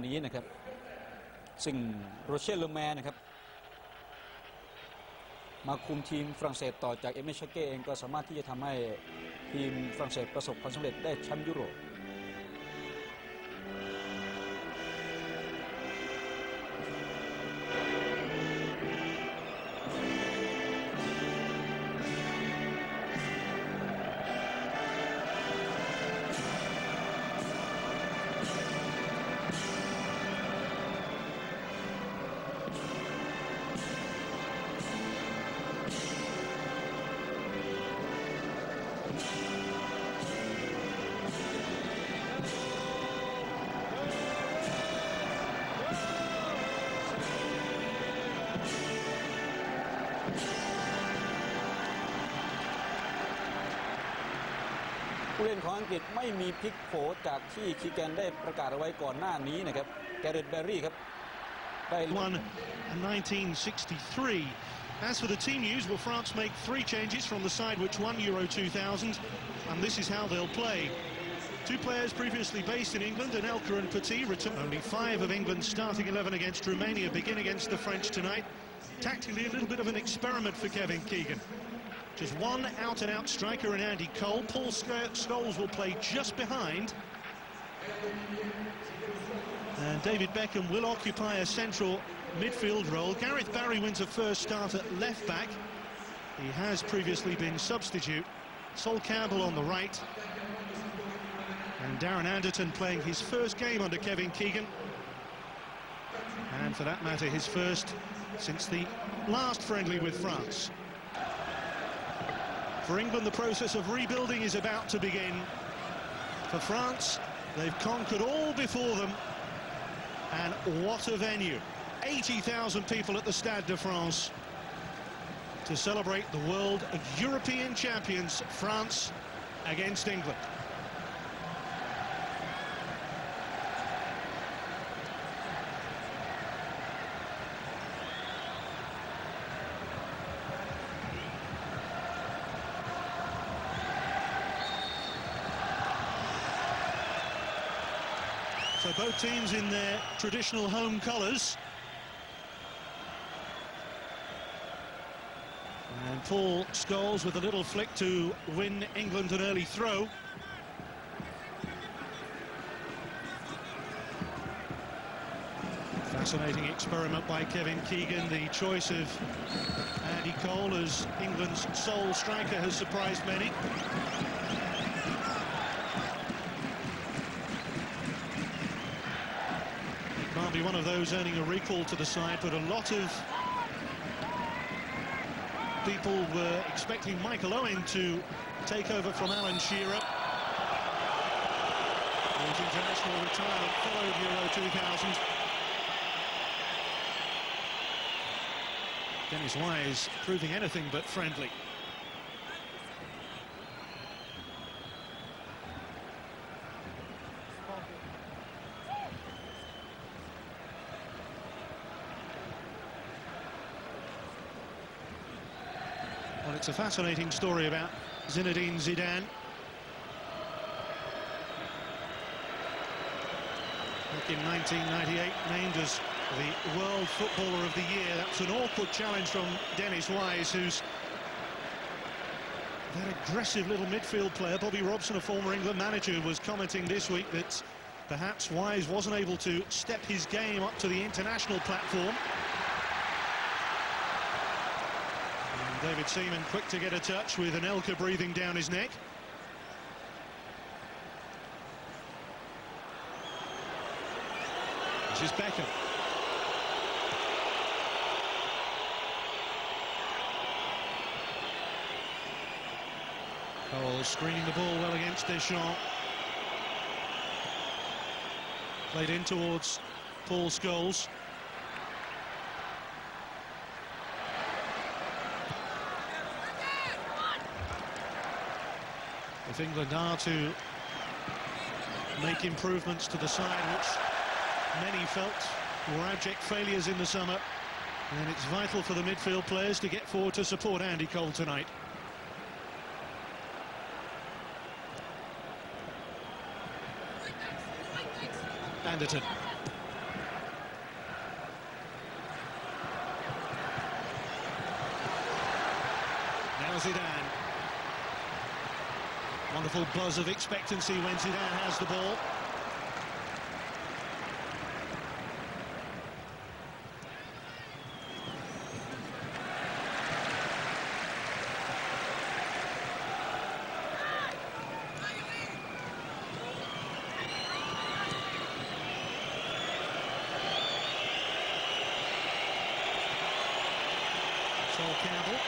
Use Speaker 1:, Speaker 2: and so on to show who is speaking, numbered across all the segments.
Speaker 1: นี้นะครับซึ่งโรเชล เลอแมนนะครับมาคุมทีมฝรั่งเศสต่อจากเอเมชาเก้เองก็สามารถที่จะทำให้ทีมฝรั่งเศสประสบความสำเร็จได้แชมป์ยุโรปผู้เล่นของอังกฤษไม่มีพลิกโผจากที่คีแกนได้ประกาศเอาไว้ก่อนหน้านี้นะครับแกเรต แบร์รี่ครับได้
Speaker 2: 1963. As for the team news, will France make 3 changes from the side which won Euro 2000, and this is how they'll play. 2 players previously based in England, Anelka and Petit, return. Only 5 of England's starting 11 against Romania begin against the French tonight. Tactically, a little bit of an experiment for Kevin Keegan. Just one out-and-out striker in Andy Cole. Paul Scholes will play just behind. And David Beckham will occupy a central midfield role. Gareth Barry wins a first start at left-back. He has previously been substitute. Sol Campbell on the right. And Darren Anderton playing his first game under Kevin Keegan. And for that matter, his first since the last friendly with France. For England, the process of rebuilding is about to begin. For France, they've conquered all before them. And what a venue. 80,000 people at the Stade de France to celebrate the world of European champions, France against England. So both teams in their traditional home colours. And Paul Scholes with a little flick to win England an early throw. Fascinating experiment by Kevin Keegan. The choice of Andy Cole as England's sole striker has surprised many. Might be one of those earning a recall to the side, but a lot of people were expecting Michael Owen to take over from Alan Shearer. His international retirement followed Euro 2000. Dennis Wise proving anything but friendly. Well, it's a fascinating story about Zinedine Zidane. Back in 1998, named as the World Footballer of the Year. That's an awkward challenge from Dennis Wise, who's that aggressive little midfield player. Bobby Robson, a former England manager, was commenting this week that perhaps Wise wasn't able to step his game up to the international platform. David Seaman quick to get a touch with Anelka breathing down his neck. This is Beckham. Cole screening the ball well against Deschamps. Played in towards Paul Scholes. If England are to make improvements to the side, which many felt were abject failures in the summer, then it's vital for the midfield players to get forward to support Andy Cole tonight. Anderton. Now Zidane. Wonderful buzz of expectancy when Zidane has the ball. Sol Campbell.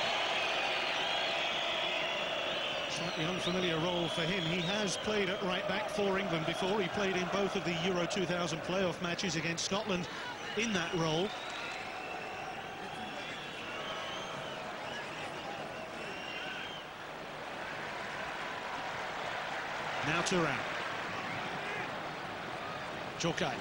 Speaker 2: Slightly unfamiliar role for him. He has played at right back for England before. He played in both of the Euro 2000 playoff matches against Scotland in that role. Now Thuram. Djorkaeff.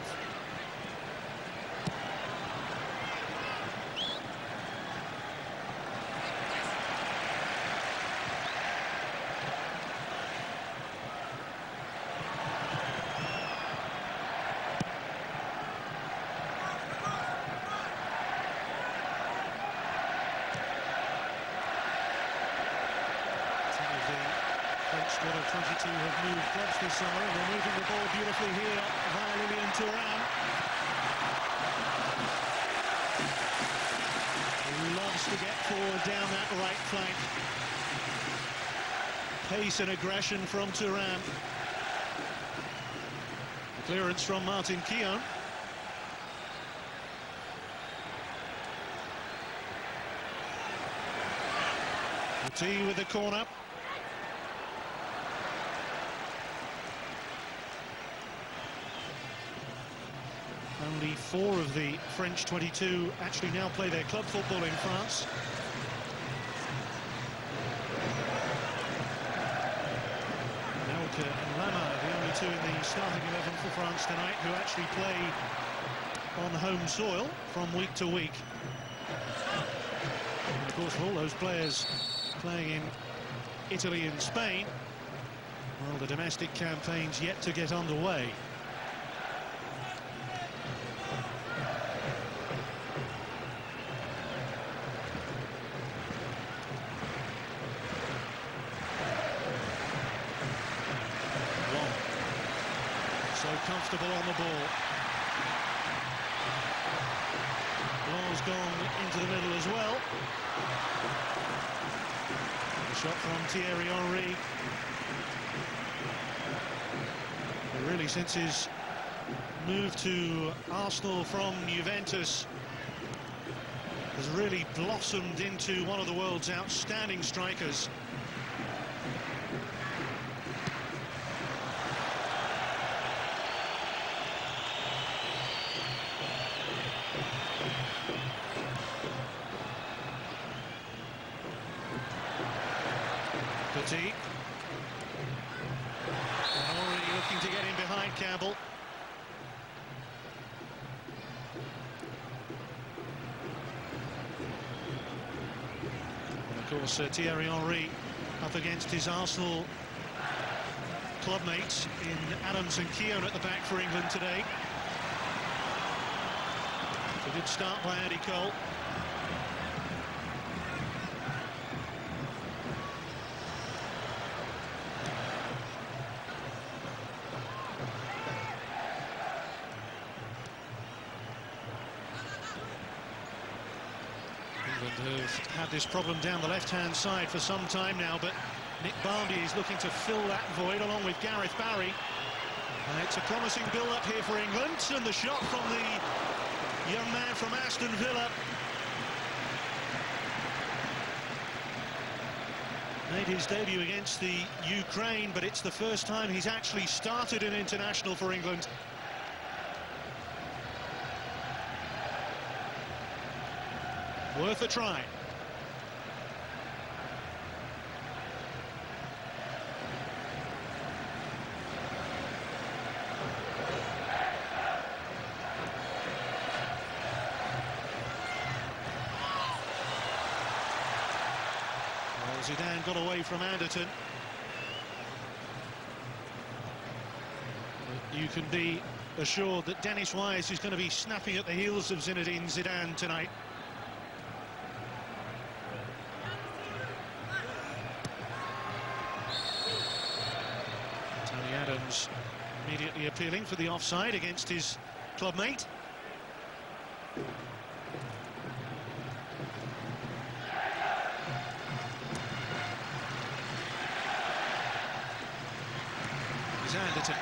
Speaker 2: French squad of 22 have moved clubs this summer, and they're moving the ball beautifully here via Lilian Thuram. He loves to get forward down that right flank. Pace and aggression from Thuram. Clearance from Martin Keown. Petit with the corner. Only 4 of the French 22 actually now play their club football in France. Nelke and Lama are the only 2 in the starting 11 for France tonight who actually play on home soil from week to week. And of course, for all those players playing in Italy and Spain, well, the domestic campaign's yet to get underway. So comfortable on the ball. Ball's gone into the middle as well. The shot from Thierry Henry. But really, since his move to Arsenal from Juventus, has really blossomed into one of the world's outstanding strikers. Petit. And already looking to get in behind Campbell. And of course, Thierry Henry up against his Arsenal clubmates in Adams and Keown at the back for England today. A good start by Andy Cole. England have had this problem down the left-hand side for some time now, but Nick Barmby is looking to fill that void along with Gareth Barry. And it's a promising build-up here for England, and the shot from the young man from Aston Villa. Made his debut against the Ukraine, but it's the first time he's actually started an international for England. Worth a try. Well, Zidane got away from Anderton. But you can be assured that Dennis Wise is going to be snapping at the heels of Zinedine Zidane tonight. Adams immediately appealing for the offside against his clubmate. Here's Anderton.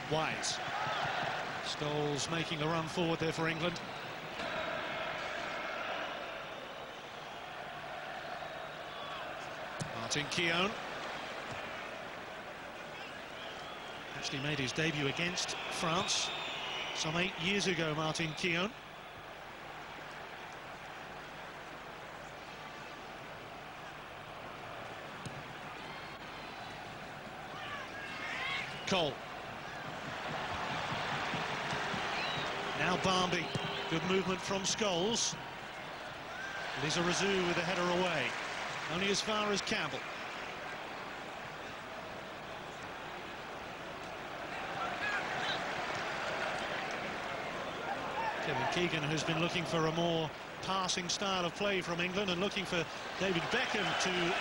Speaker 2: Wise. Scholes making a run forward there for England. Martin Keown. Actually made his debut against France some 8 years ago, Martin Keown. Cole. Now Barmby. Good movement from Scholes. Lizarazu with a header away. Only as far as Campbell. Kevin Keegan, who's been looking for a more passing style of play from England and looking for David Beckham to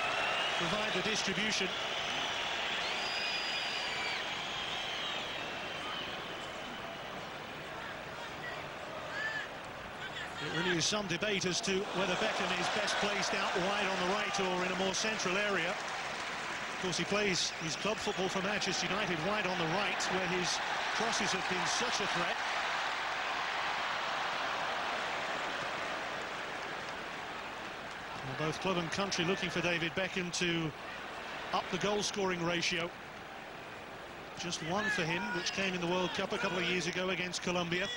Speaker 2: provide the distribution. There really is some debate as to whether Beckham is best placed out wide on the right or in a more central area. Of course, he plays his club football for Manchester United wide on the right, where his crosses have been such a threat. Well, both club and country looking for David Beckham to up the goal-scoring ratio. Just one for him, which came in the World Cup a couple of years ago against Colombia.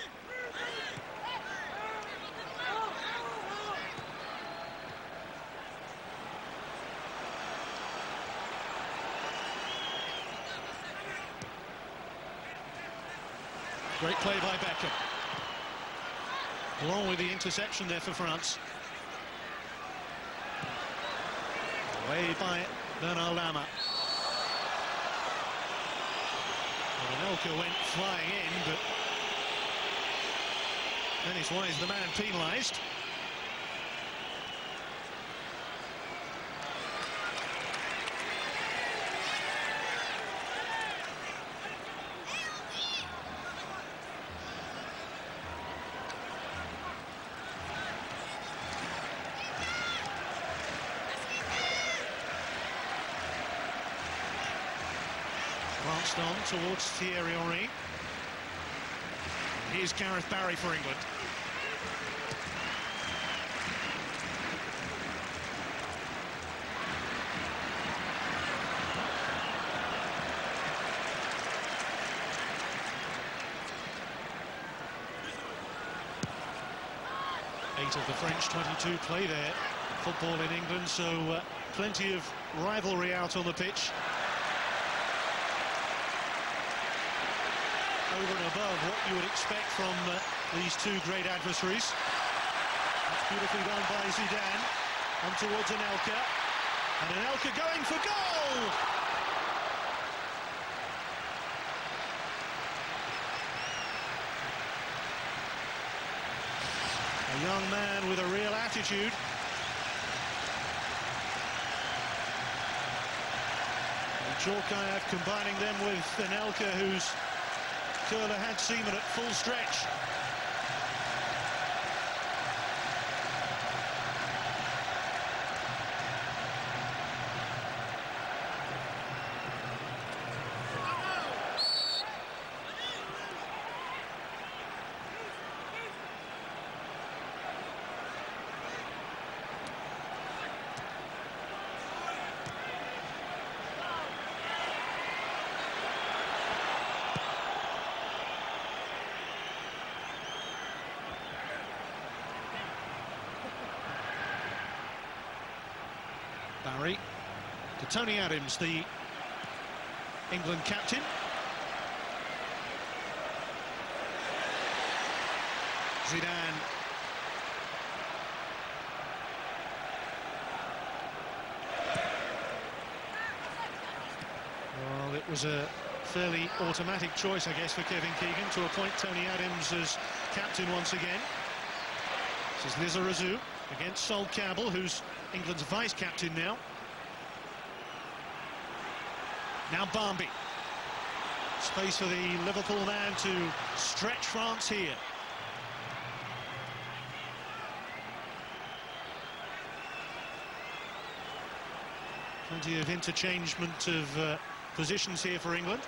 Speaker 2: Great play by Beckham. Along with the interception there for France. Away by Bernard Lama. Anelka went flying in, but Dennis Wise, the man, penalised. Lanced on towards Thierry Henry. Here's Gareth Barry for England. Eight of the French 22 play their football in England, so plenty of rivalry out on the pitch. Over and above what you would expect from these two great adversaries. That's beautifully done by Zidane. On towards Anelka. And Anelka going for goal! A young man with a real attitude. And Djorkaeff combining them with Anelka, who's Curler had Seaman at full stretch. Barry to Tony Adams, the England captain. Zidane. Well, it was a fairly automatic choice, I guess, for Kevin Keegan to appoint Tony Adams as captain once again. This is Lizarazu against Sol Campbell, who's England's vice-captain now. Now Barmby. Space for the Liverpool man to stretch France here. Plenty of interchangement of positions here for England.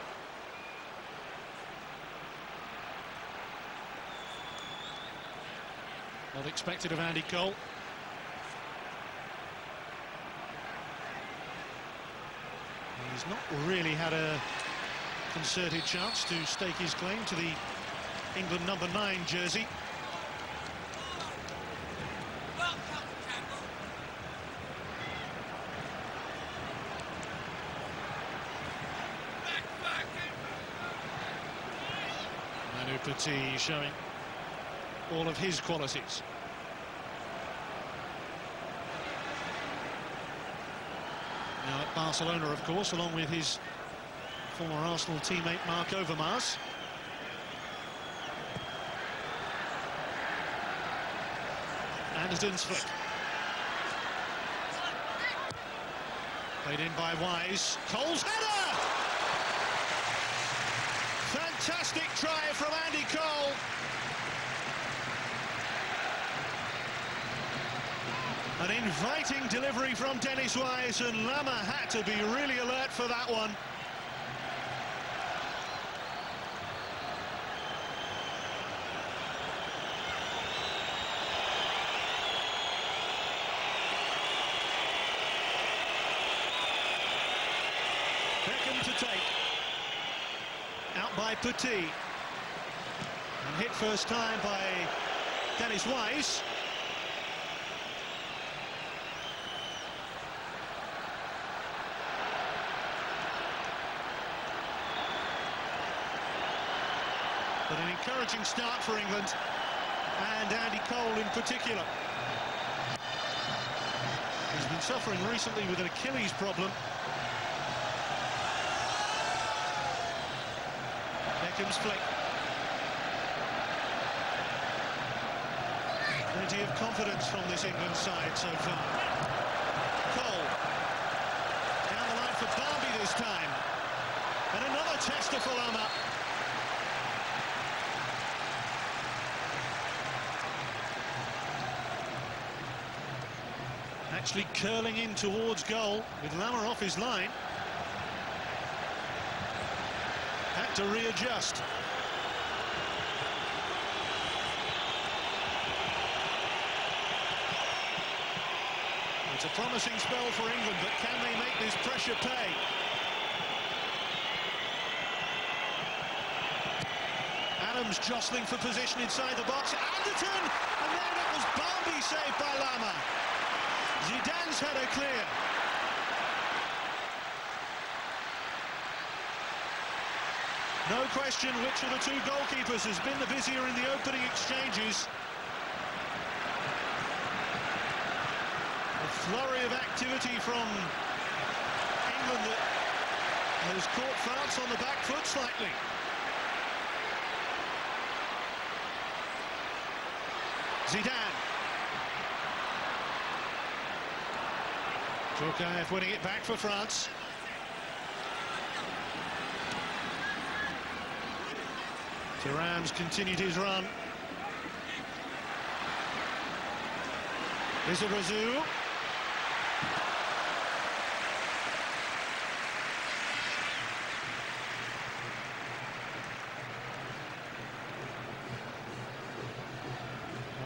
Speaker 2: Not expected of Andy Cole. He's not really had a concerted chance to stake his claim to the England number 9 jersey. Manu Petit showing all of his qualities. Now at Barcelona, of course, along with his former Arsenal teammate Marc Overmars. Anderson's foot. Played in by Wise. Cole's header! Fantastic try from Andy Cole. An inviting delivery from Dennis Wise, and Lama had to be really alert for that one. Beckham to take. Out by Petit. And hit first time by Dennis Wise. But an encouraging start for England, and Andy Cole in particular. He's been suffering recently with an Achilles problem. Beckham's flick. Plenty of confidence from this England side so far. Cole. Down the line for Barmby this time. And another tester for Lama. Actually curling in towards goal with Lama off his line. Had to readjust. It's a promising spell for England, but can they make this pressure pay? Adams jostling for position inside the box. Anderton! And then it was Barmby saved by Lama. Zidane's header clear. No question which of the two goalkeepers has been the busier in the opening exchanges. A flurry of activity from England that has caught France on the back foot slightly. Zidane. Tokayev winning it back for France. Thuram's continued his run. Lizarazu.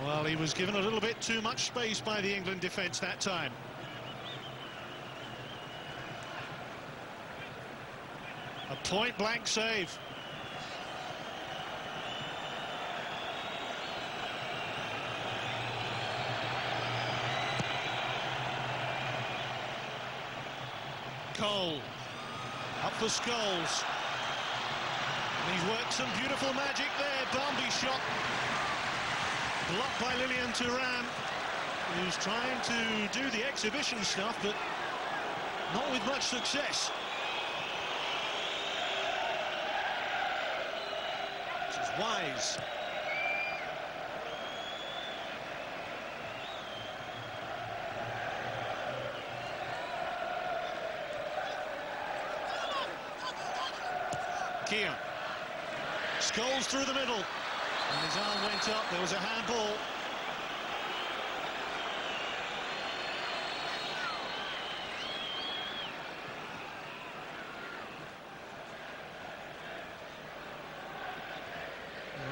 Speaker 2: Well, he was given a little bit too much space by the England defence that time. A point-blank save. Cole up for Scholes. And he's worked some beautiful magic there. Barmby shot blocked by Lilian Thuram, who's trying to do the exhibition stuff, but not with much success. This is Wise. Keown. Scholes through the middle. And his arm went up. There was a handball.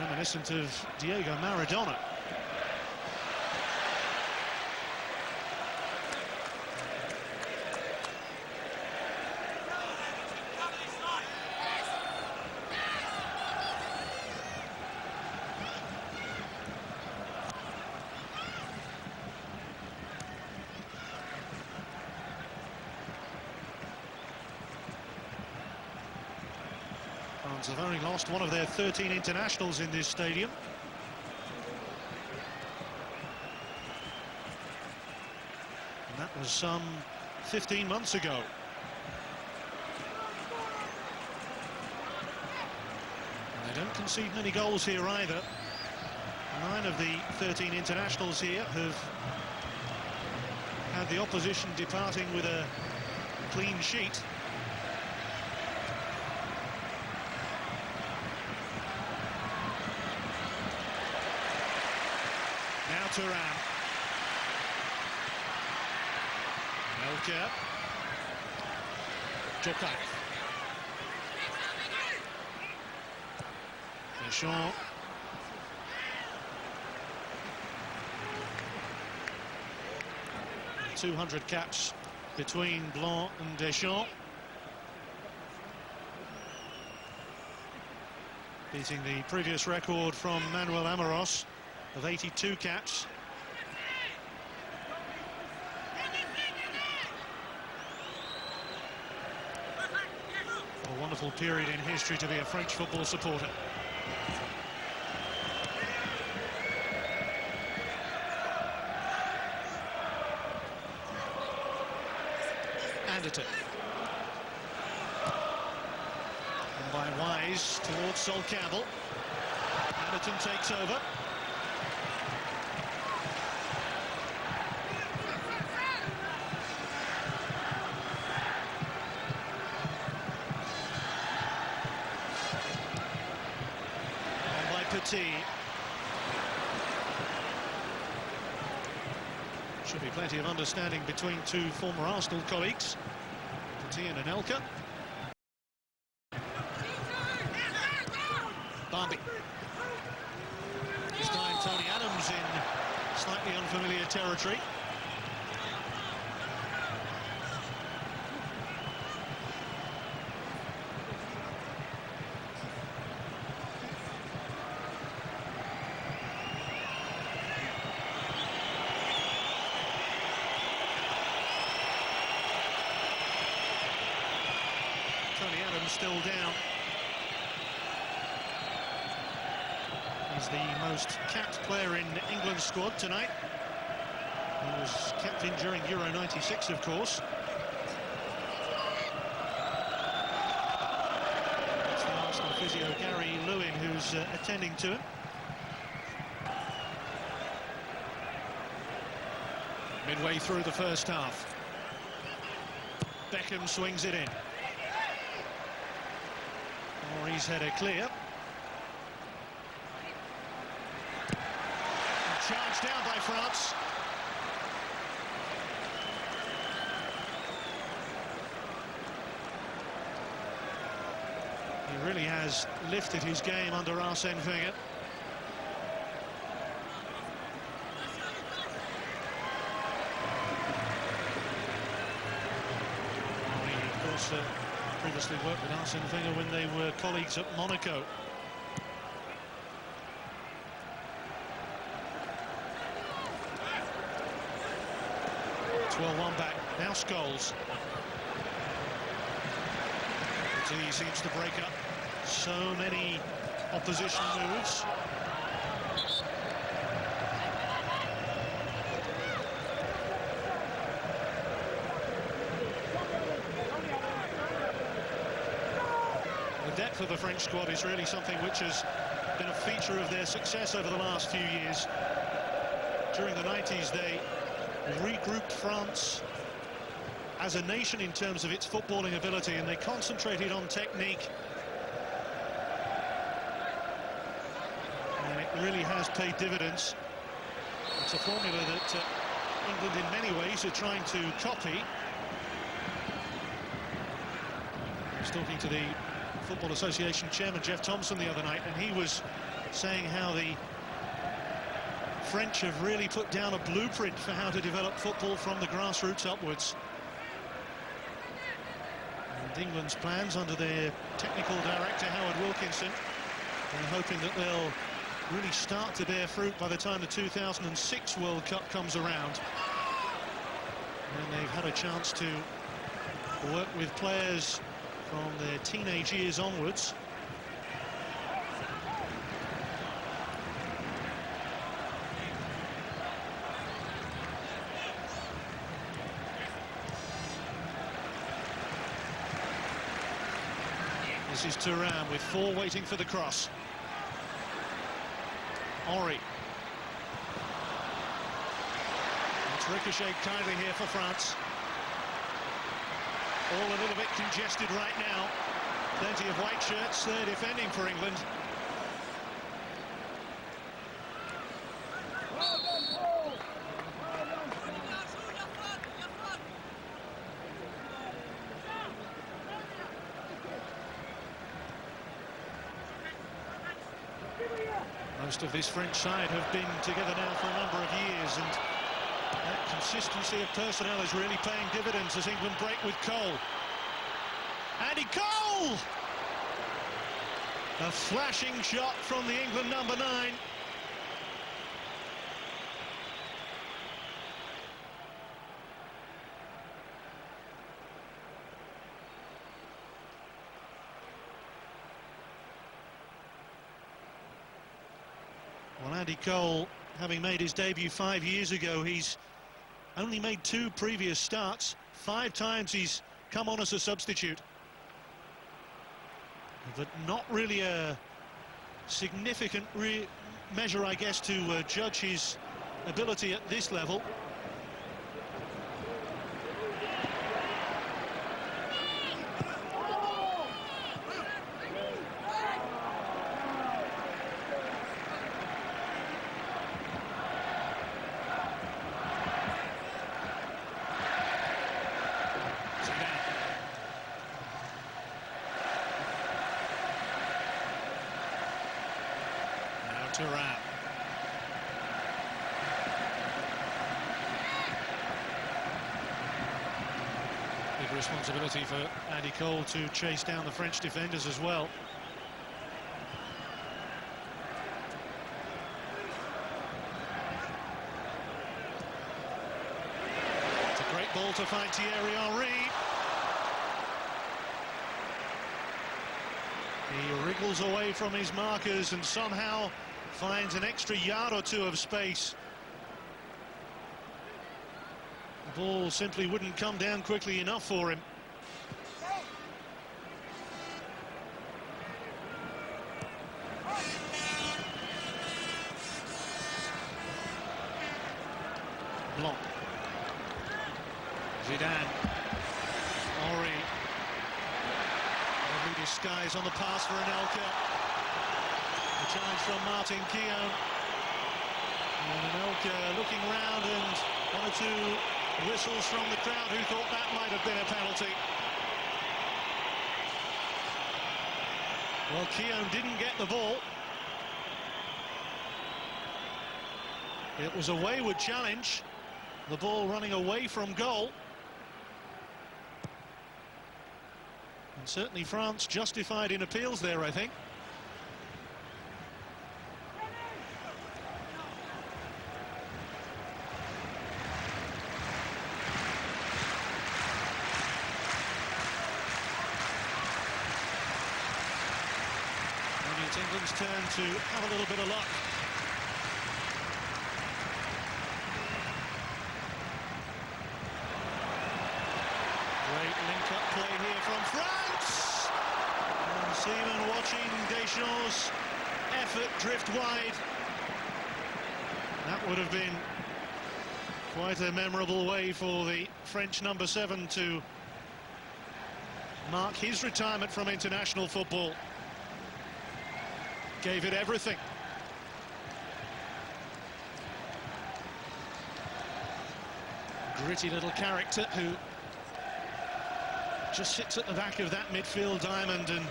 Speaker 2: Reminiscent of Diego Maradona. France have only lost one of their 13 internationals in this stadium. And that was some 15 months ago. And they don't concede many goals here either. 9 of the 13 internationals here have had the opposition departing with a clean sheet. Now Thuram. Elka. Tokayev. Deschamps. 200 caps between Blanc and Deschamps. Beating the previous record from Manuel Amoros of 82 caps. A wonderful period in history to be a French football supporter. Anderton. And by Wise towards Sol Campbell. Anderton takes over. Petit. Should be plenty of understanding between two former Arsenal colleagues, Petit and Anelka. Bambi. This time Tony Adams in slightly unfamiliar territory. Tony Adams still down. He's the most capped player in England's squad tonight. He was captain during Euro 96, of course. It's the Arsenal physio Gary Lewin who's attending to him. Midway through the first half. Beckham swings it in. Henry's header clear. Charged down by France. He really has lifted his game under Arsene Wenger. Henry, of course, previously worked with Arsene Wenger when they were colleagues at Monaco. It's 1 back. Now Scholes. He seems to break up so many opposition moves. The depth of the French squad is really something which has been a feature of their success over the last few years. During the 90s, they regrouped France as a nation in terms of its footballing ability, and they concentrated on technique really has paid dividends. It's a formula that England in many ways are trying to copy. I was talking to the Football Association chairman Jeff Thompson the other night, and he was saying how the French have really put down a blueprint for how to develop football from the grassroots upwards. And England's plans under their technical director Howard Wilkinson are hoping that they'll really start to bear fruit by the time the 2006 World Cup comes around. And they've had a chance to work with players from their teenage years onwards. This is Thuram with 4 waiting for the cross. Henry. It's ricocheted kindly here for France. All a little bit congested right now. Plenty of white shirts there defending for England. Most of this French side have been together now for a number of years, and that consistency of personnel is really paying dividends as England break with Cole. Andy Cole! A flashing shot from the England number 9. Well, Andy Cole, having made his debut 5 years ago, he's only made 2 previous starts. 5 times he's come on as a substitute. But not really a significant measure, I guess, to judge his ability at this level. Thuram. Big responsibility for Andy Cole to chase down the French defenders as well. It's a great ball to find Thierry Henry. He wriggles away from his markers and somehow finds an extra yard or 2 of space. The ball simply wouldn't come down quickly enough for him. Blanc. Zidane. Henry. Lovely disguise on the pass for Anelka. A challenge from Martin Keown. And Anelka looking round, and 1 or 2 whistles from the crowd who thought that might have been a penalty. Well, Keown didn't get the ball. It was a wayward challenge. The ball running away from goal. And certainly France justified in appeals there, I think. It's England's turn to have a little bit of luck. Great link-up play here from France. And Seaman watching Deschamps' effort drift wide. That would have been quite a memorable way for the French number 7 to mark his retirement from international football. Gave it everything. Gritty little character who just sits at the back of that midfield diamond and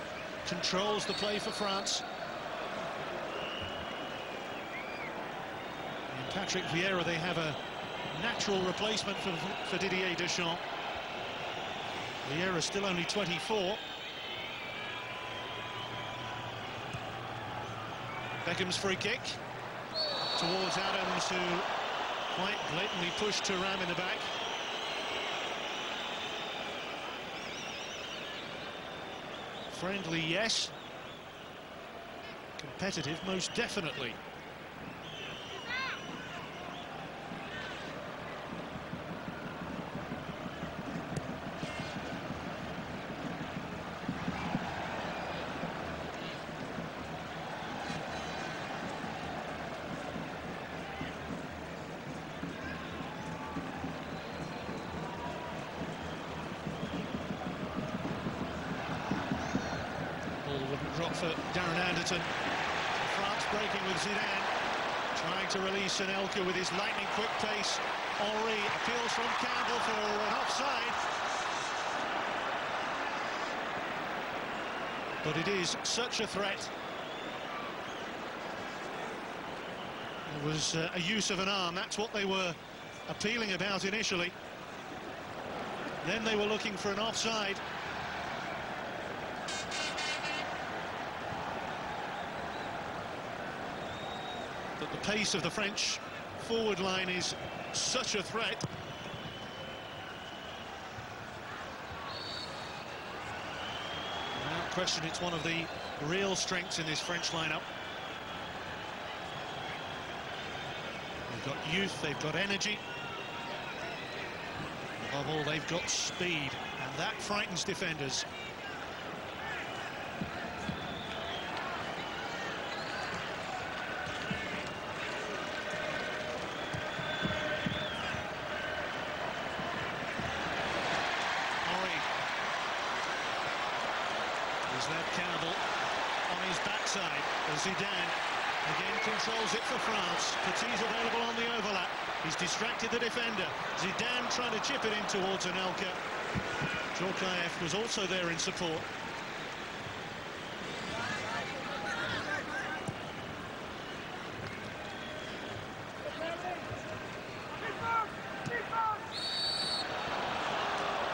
Speaker 2: controls the play for France. In Patrick Vieira, they have a natural replacement for Didier Deschamps. Vieira still only 24. Beckham's free kick towards Adams, who quite blatantly pushed Thuram in the back. Friendly, yes. Competitive, most definitely. Drop for Darren Anderton. France breaking with Zidane, trying to release Anelka with his lightning-quick pace. Henry appeals from Campbell for an offside. But it is such a threat. It was a use of an arm. That's what they were appealing about initially. Then they were looking for an offside. But the pace of the French forward line is such a threat. Without question, it's one of the real strengths in this French lineup. They've got youth, they've got energy. Above all, they've got speed, and that frightens defenders. He's left Campbell on his backside as Zidane again controls it for France. Petit's available on the overlap. He's distracted the defender. Zidane trying to chip it in towards Anelka. Djorkaeff was also there in support.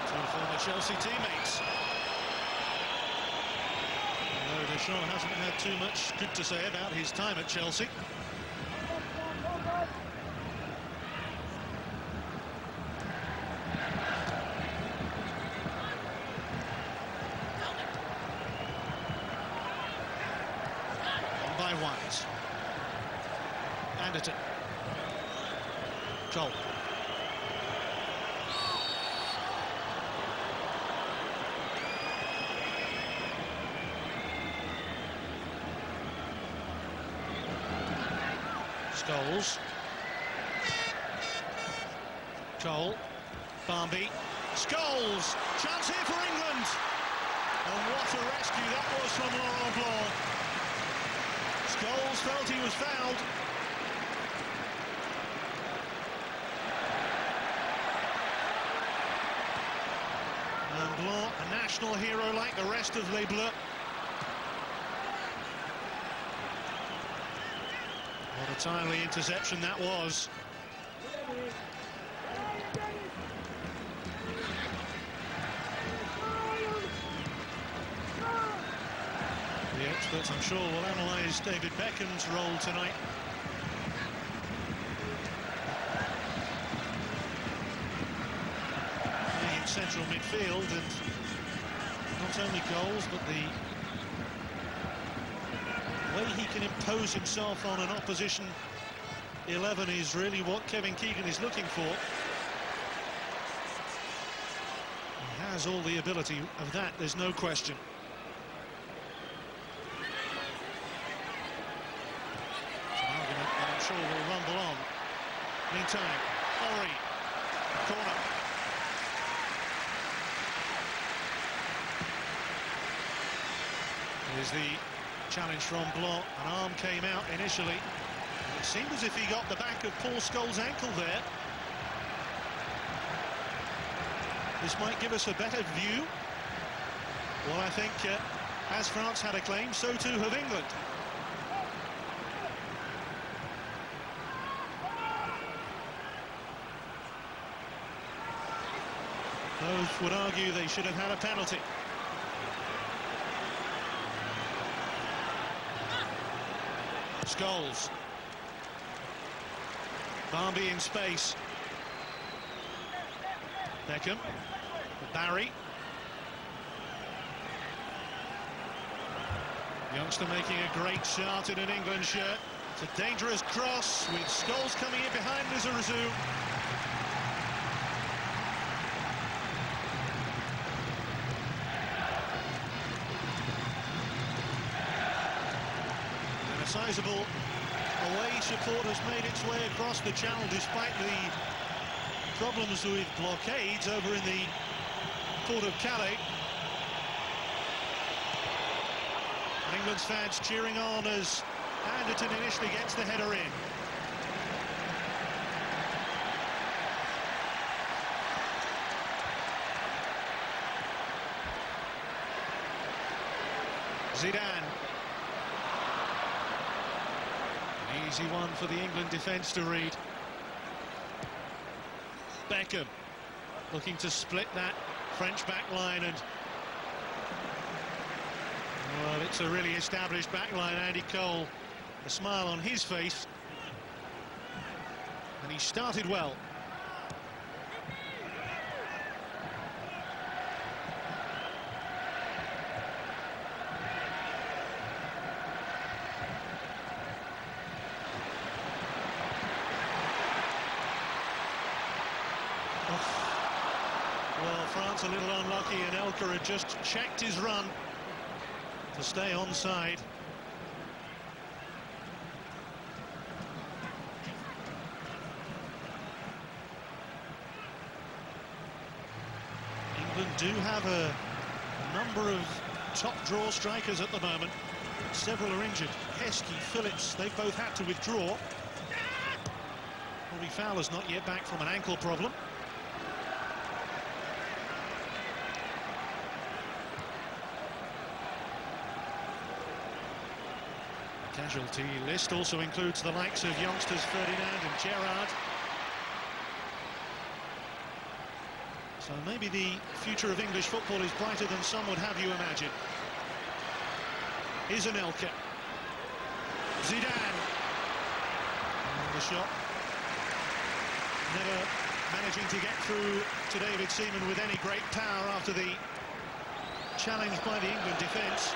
Speaker 2: Two former Chelsea teammates. Deschamps hasn't had too much good to say about his time at Chelsea. On by Wise. Anderton. Cole. Scholes. Cole. Barmby. Scholes! Chance here for England! And what a rescue that was from Laurent Blanc. Scholes felt he was fouled. And Blanc, a national hero like the rest of Les Bleus. What a timely interception that was. The experts, I'm sure, will analyse David Beckham's role tonight. Playing in central midfield, and not only goals, but the way he can impose himself on an opposition 11 is really what Kevin Keegan is looking for. He has all the ability of that, there's no question. It's an argument that I'm sure will rumble on. Meantime, Henry, corner. Here's the challenge from Blanc. An arm came out initially. It seemed as if he got the back of Paul Scholes' ankle there. This might give us a better view. Well, I think as France had a claim, so too have England. Both would argue they should have had a penalty. Scholes. Barmby in space. Beckham. Barry. Youngster making a great shot in an England shirt. It's a dangerous cross with Scholes coming in behind Lizarazu. And a sizable away support has made its way across the channel despite the problems with blockades over in the port of Calais. England's fans cheering on as Anderton initially gets the header in. Zidane. An easy one for the England defence to read. Beckham looking to split that French back line, and well, it's a really established back line. Andy Cole, a smile on his face, and he started well. Well, France a little unlucky, and Elka had just checked his run to stay onside. England do have a number of top draw strikers at the moment. Several are injured. Heskey, Phillips, they've both had to withdraw. Robbie Fowler's not yet back from an ankle problem. Casualty list also includes the likes of youngsters Ferdinand and Gerrard. So maybe the future of English football is brighter than some would have you imagine. Here's Anelka. Zidane. And the shot. Never managing to get through to David Seaman with any great power after the challenge by the England defence.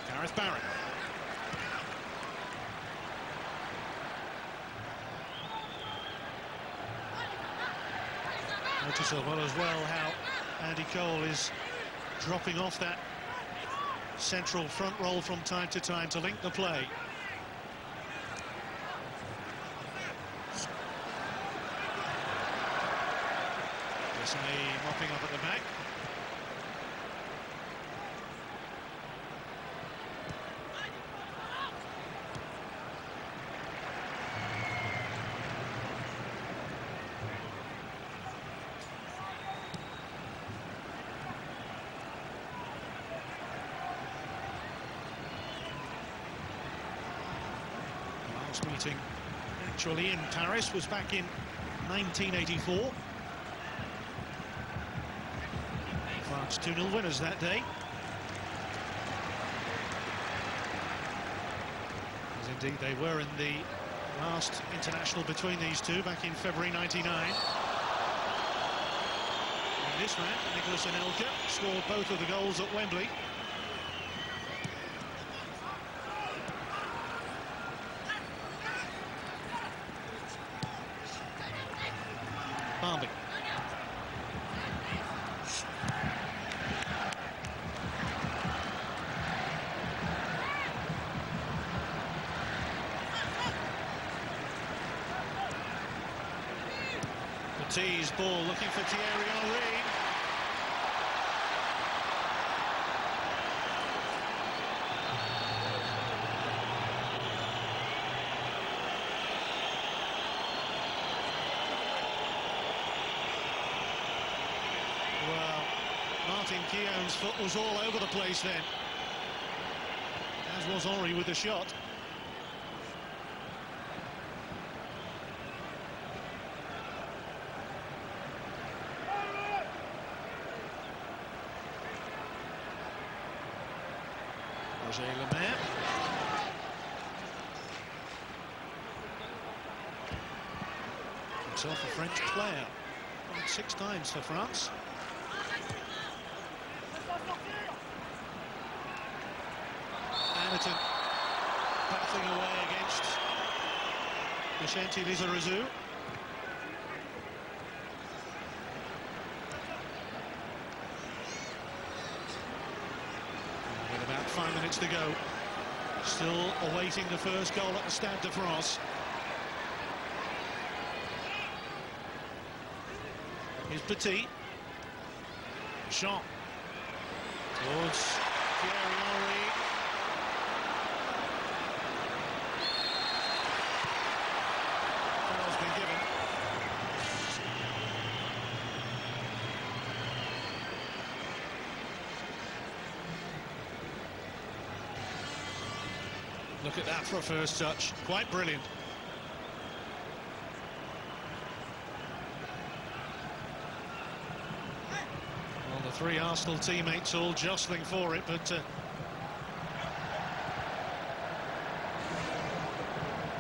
Speaker 2: Gareth Barrett. Notice as well how Andy Cole is dropping off that central front roll from time to time to link the play. Desailly mopping up at the back. Last meeting actually in Paris was back in 1984. France 2-0 winners that day. As indeed they were in the last international between these two back in February '99. And this man, Nicolas Anelka, scored both of the goals at Wembley. Barmby. Tees ball looking for Thierry Henry. Well, Martin Keown's foot was all over the place then, as was Henry with the shot. Roger Lemaire. Himself a French player. Played 6 times for France. Anderton battling away against Vicente Lizarazu. With about 5 minutes to go, still awaiting the first goal at the Stade de France. Here's Petit. Jean towards Thierry Henry. Foul's been given. Look at that for a first touch. Quite brilliant. Well, the 3 Arsenal teammates all jostling for it, but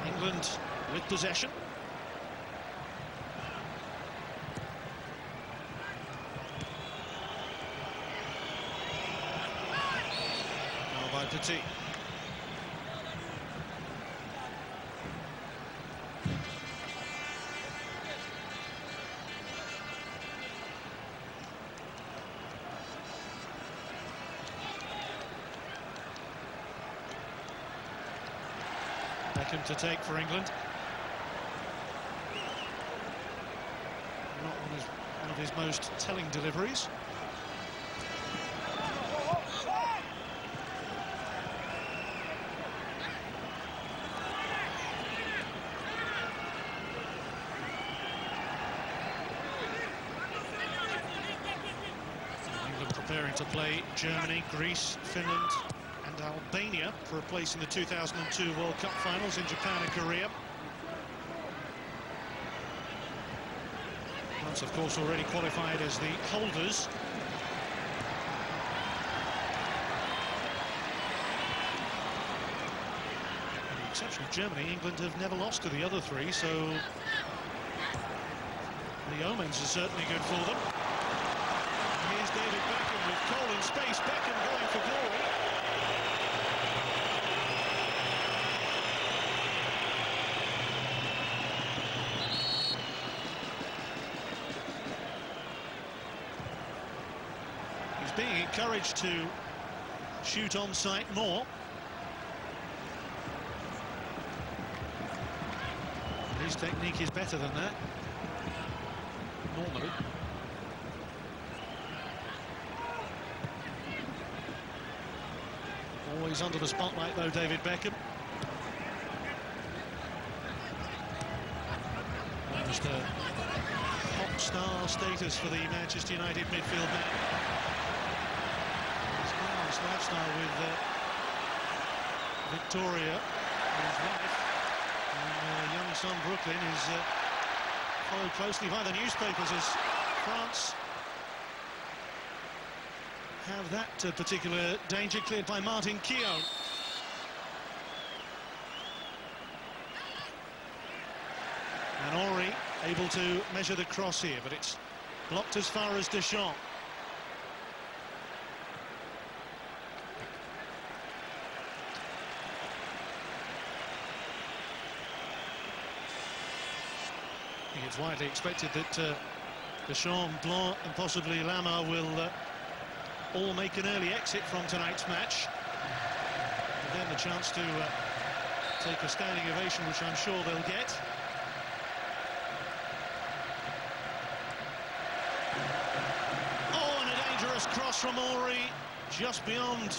Speaker 2: England with possession. Now by Petit. Beckham to take for England. Not one of his most telling deliveries. England preparing to play Germany, Greece, Finland and Albania for a place in the 2002 World Cup finals in Japan and Korea. France, of course, already qualified as the holders. With the exception of Germany, England have never lost to the other 3, so the omens are certainly good for them. And here's David Beckham with Cole in space. Beckham going for glory. He's being encouraged to shoot on sight more. His technique is better than that, normally. Always under the spotlight, though, David Beckham. Almost a pop star status for the Manchester United midfield man. His glamorous lifestyle with Victoria, his wife, and young son Brooklyn is followed closely by the newspapers as France have that particular danger cleared by Martin Keown. And Henry able to measure the cross here, but it's blocked as far as Deschamps. I think it's widely expected that Deschamps, Blanc and possibly Lamar will all make an early exit from tonight's match. And then the chance to take a standing ovation, which I'm sure they'll get. Oh, and a dangerous cross from Henry, just beyond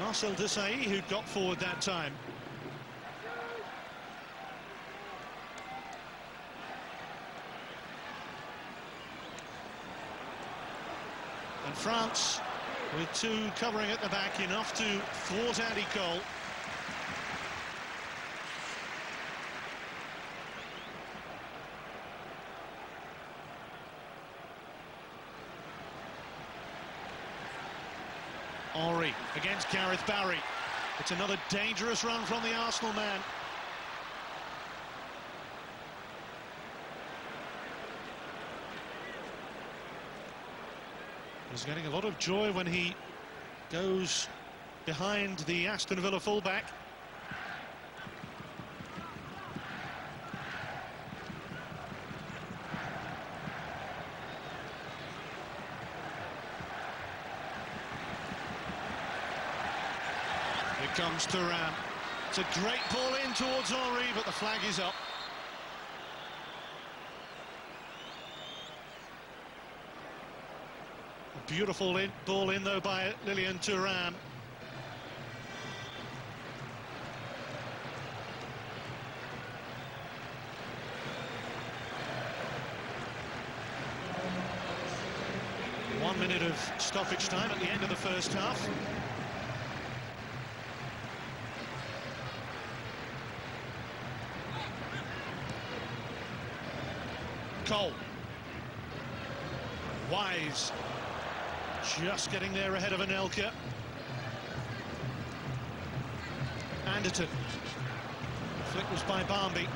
Speaker 2: Marcel Desailly, who'd got forward that time. And France, with two covering at the back, enough to thwart Andy Cole. Henry against Gareth Barry. It's another dangerous run from the Arsenal man. He's getting a lot of joy when he goes behind the Aston Villa fullback. Here comes Thuram. It's a great ball in towards Henry, but the flag is up. A beautiful ball in, though, by Lilian Thuram. One minute of stoppage time at the end of the first half. Cole. Wise. Just getting there ahead of Anelka. Anderton. Flick was by Barmby.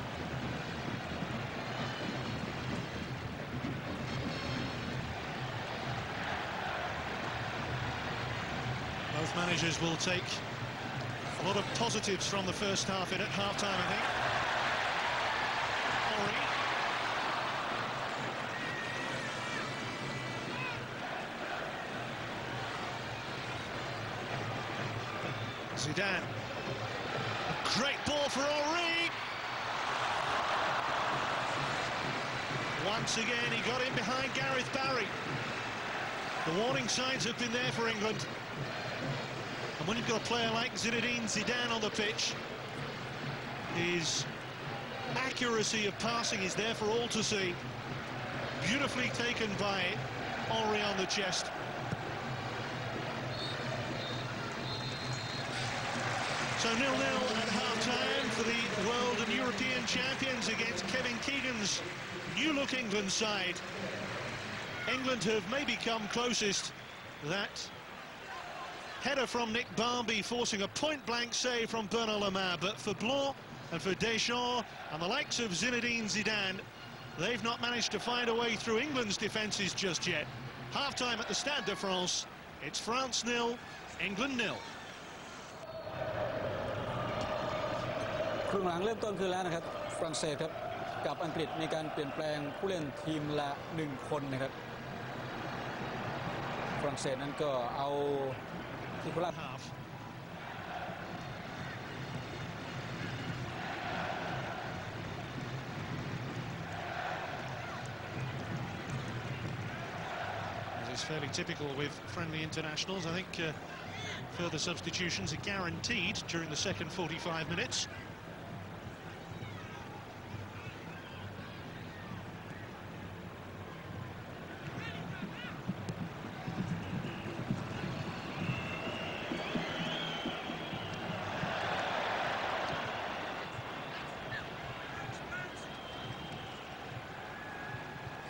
Speaker 2: Both managers will take a lot of positives from the first half in at half-time, I think. Henry. Zidane. A great ball for Henry. Once again, he got in behind Gareth Barry. The warning signs have been there for England. And when you've got a player like Zinedine Zidane on the pitch, his accuracy of passing is there for all to see. Beautifully taken by Henry on the chest. So 0-0 at half-time for the world and European champions against Kevin Keegan's new-look England side. England have maybe come closest. That header from Nick Barmby forcing a point-blank save from Bernard Lemar, but for Blanc and for Deschamps and the likes of Zinedine Zidane, they've not managed to find a way through England's defences just yet. Half-time at the Stade de France. It's France 0, England 0.
Speaker 1: ครึ่งหลังเริ่มต้นขึ้นแล้วนะครับฝรั่งเศสครับกับอังกฤษมีการเปลี่ยนแปลงผู้เล่นทีมละ1คนนะครับฝรั่งเศสนั้นก็เอาที่โคราช
Speaker 2: As is fairly typical with friendly internationals, I think further substitutions are guaranteed during the second 45 minutes.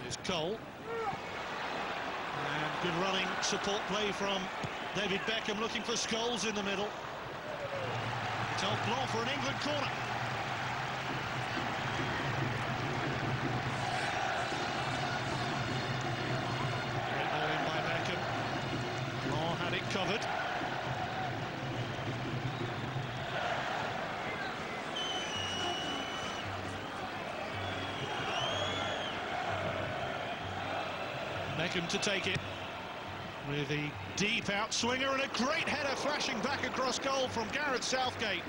Speaker 2: Here's Cole. And good running support play from David Beckham, looking for Scholes in the middle. It's off Blanc for an England corner. Great ball in by Beckham. Blanc had it covered. Beckham to take it with a deep outswinger and a great header flashing back across goal from Gareth Southgate.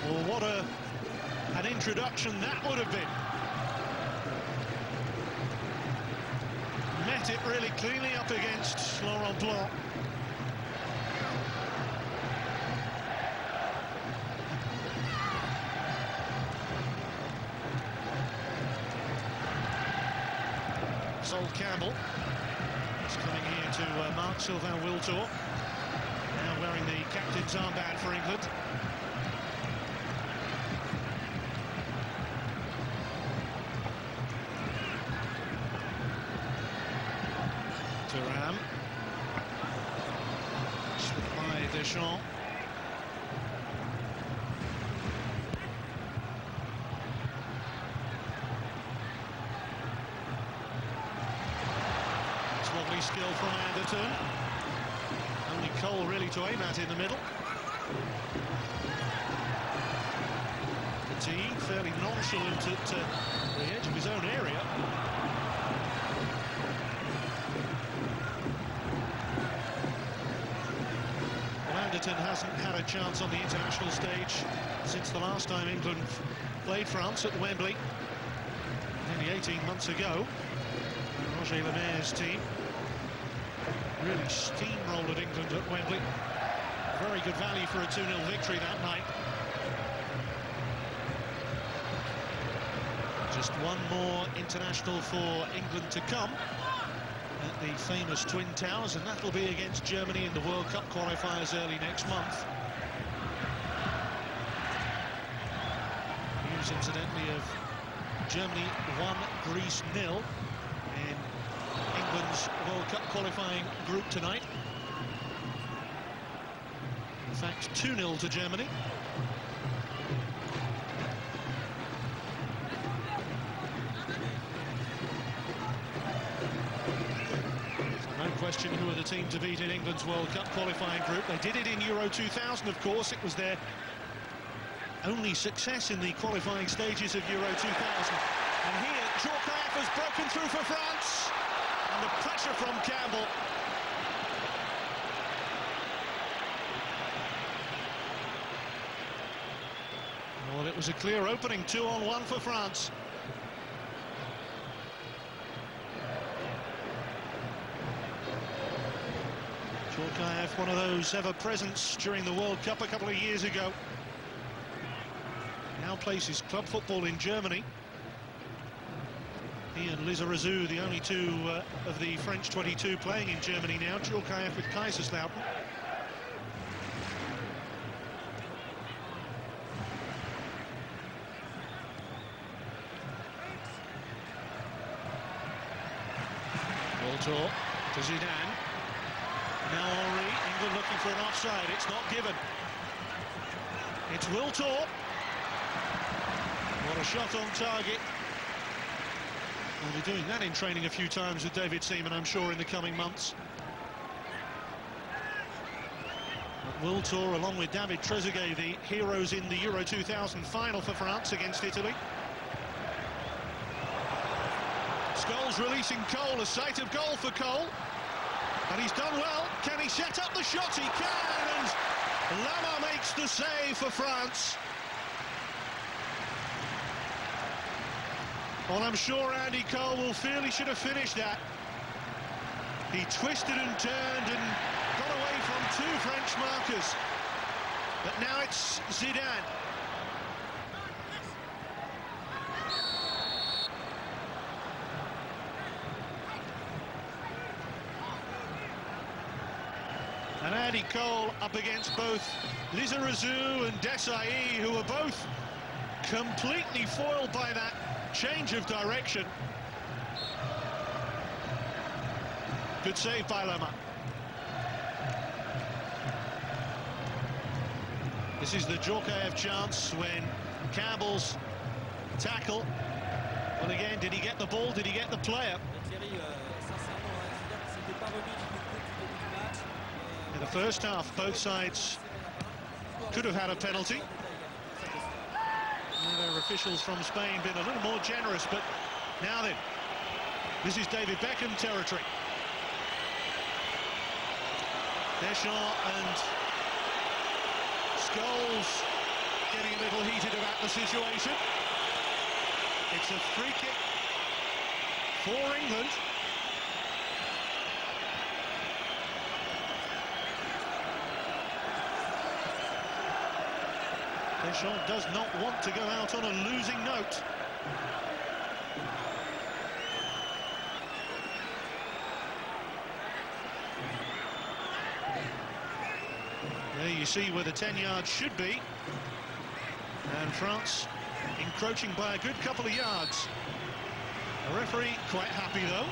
Speaker 2: Well, what an introduction that would have been. Met it really cleanly up against Laurent Blanc. Sol Campbell is coming here to mark Sylvain Wiltord, now wearing the captain's armband for England. Thuram, slipped by Deschamps. Lovely skill from Anderton. Only Cole really to aim at in the middle. Petit fairly nonchalant at the edge of his own area. Well, Anderton hasn't had a chance on the international stage since the last time England played France at Wembley, nearly 18 months ago. Roger Lemaire's team really steamrolled England at Wembley. Very good value for a 2-0 victory that night. Just one more international for England to come at the famous Twin Towers, and that'll be against Germany in the World Cup qualifiers early next month. News, incidentally, of Germany 1, Greece 0 in England's World Cup qualifying group tonight. In fact, 2-0 to Germany. So no question who are the team to beat in England's World Cup qualifying group. They did it in Euro 2000, of course. It was their only success in the qualifying stages of Euro 2000. And here, Djorkaeff has broken through for France. And the pressure from Campbell. Well, it was a clear opening, 2-on-1 for France. Djorkaeff, one of those ever-presents during the World Cup a couple of years ago. Now plays his club football in Germany. He and Lizarazu, the only two of the French 22 playing in Germany now. Djorkaeff with Kaiserslautern. Wiltord to Zidane. Now Henry, England looking for an offside. It's not given. It's Wiltord. What a shot on target. We'll be doing that in training a few times with David Seaman, I'm sure, in the coming months. Wiltord, along with David Trezeguet, the heroes in the Euro 2000 final for France against Italy. Scholes releasing Cole, a sight of goal for Cole. And he's done well. Can he set up the shot? He can, and Lama makes the save for France. Well, I'm sure Andy Cole will feel he should have finished that. He twisted and turned and got away from two French markers. But now it's Zidane. And Andy Cole up against both Lizarazu and Desailly, who were both completely foiled by that change of direction. Good save by Lama. This is the Djorkaeff chance when Campbell's tackle. Well, again, did he get the ball? Did he get the player? In the first half, both sides could have had a penalty. Their officials from Spain been a little more generous, but now then, this is David Beckham territory. Deschamps and Scholes getting a little heated about the situation. It's a free kick for England. Deschamps does not want to go out on a losing note. There you see where the 10 yards should be. And France encroaching by a good couple of yards. The referee quite happy though.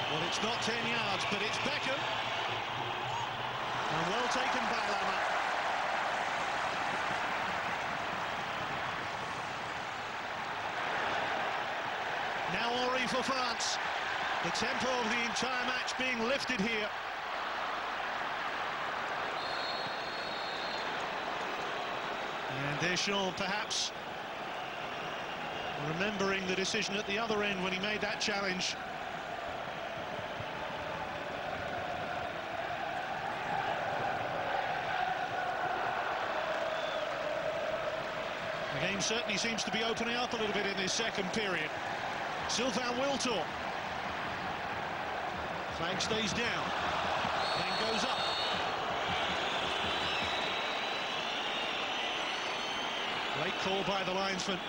Speaker 2: Well, it's not 10 yards, but it's Beckham. And well taken by Lama. Now Henry for France. The tempo of the entire match being lifted here. And Deschamps perhaps remembering the decision at the other end when he made that challenge. The game certainly seems to be opening up a little bit in this second period. Sylvain Wiltord. Flag stays down, then goes up. Late call by the linesman.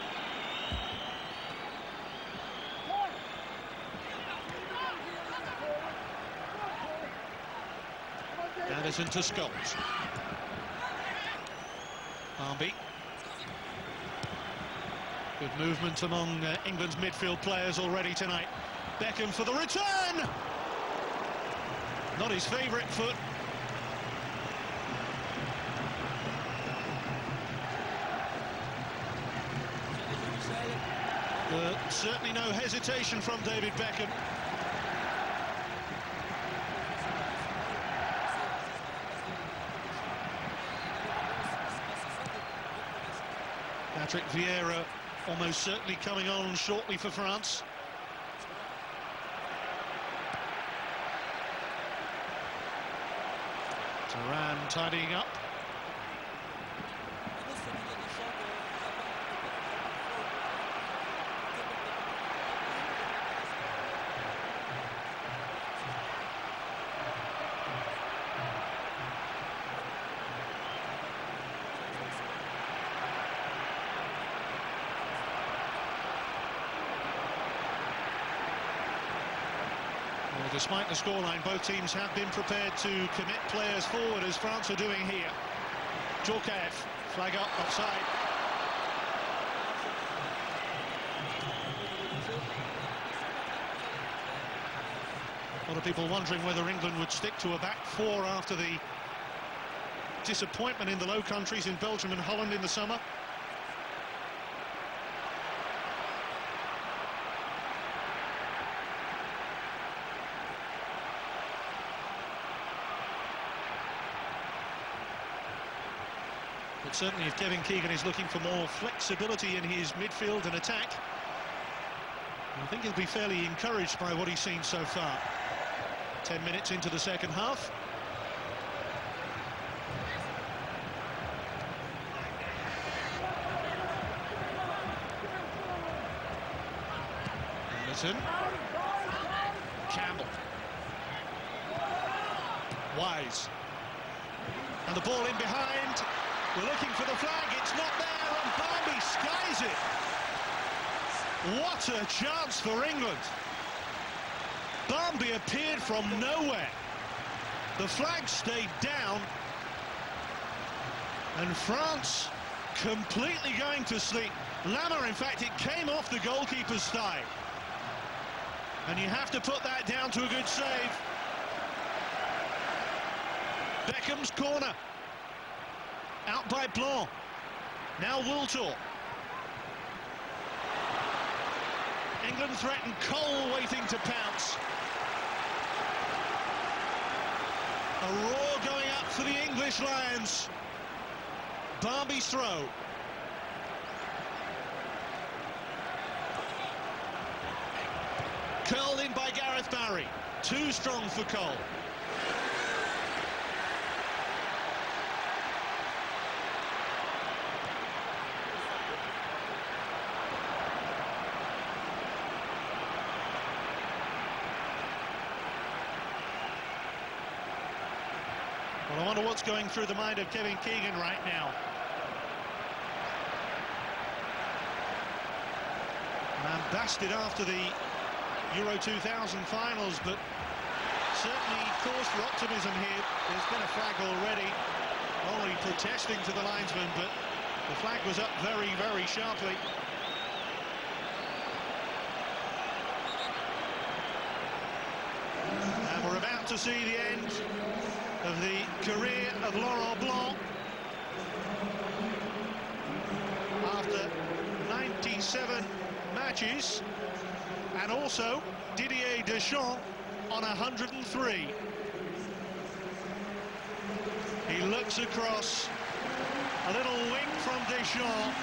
Speaker 2: Anderson to Scholes. Barmby. Good movement among England's midfield players already tonight. Beckham for the return! Not his favourite foot. Certainly no hesitation from David Beckham. Patrick Vieira almost certainly coming on shortly for France. Turan tidying up. Well, despite the scoreline, both teams have been prepared to commit players forward, as France are doing here. Djorkaeff, flag up, offside. A lot of people wondering whether England would stick to a back four after the disappointment in the Low Countries in Belgium and Holland in the summer. But certainly if Kevin Keegan is looking for more flexibility in his midfield and attack, I think he'll be fairly encouraged by what he's seen so far. 10 minutes into the second half. Anderson. Campbell. Wise. And the ball in behind. We're looking for the flag, it's not there, and Barmby skies it. What a chance for England. Barmby appeared from nowhere. The flag stayed down, and France completely going to sleep. Lama, in fact, it came off the goalkeeper's thigh. And you have to put that down to a good save. Beckham's corner. Out by Blanc. Now Wiltord. England threaten, Cole waiting to pounce. A roar going up for the English Lions. Barmby's throw. Curled in by Gareth Barry. Too strong for Cole. Well, I wonder what's going through the mind of Kevin Keegan right now. Lambasted after the Euro 2000 finals, but certainly cause for optimism here. There's been a flag already, only protesting to the linesman, but the flag was up very, very sharply. And we're about to see the end of the career of Laurent Blanc. After 97 matches, and also Didier Deschamps on 103. He looks across, a little wink from Deschamps,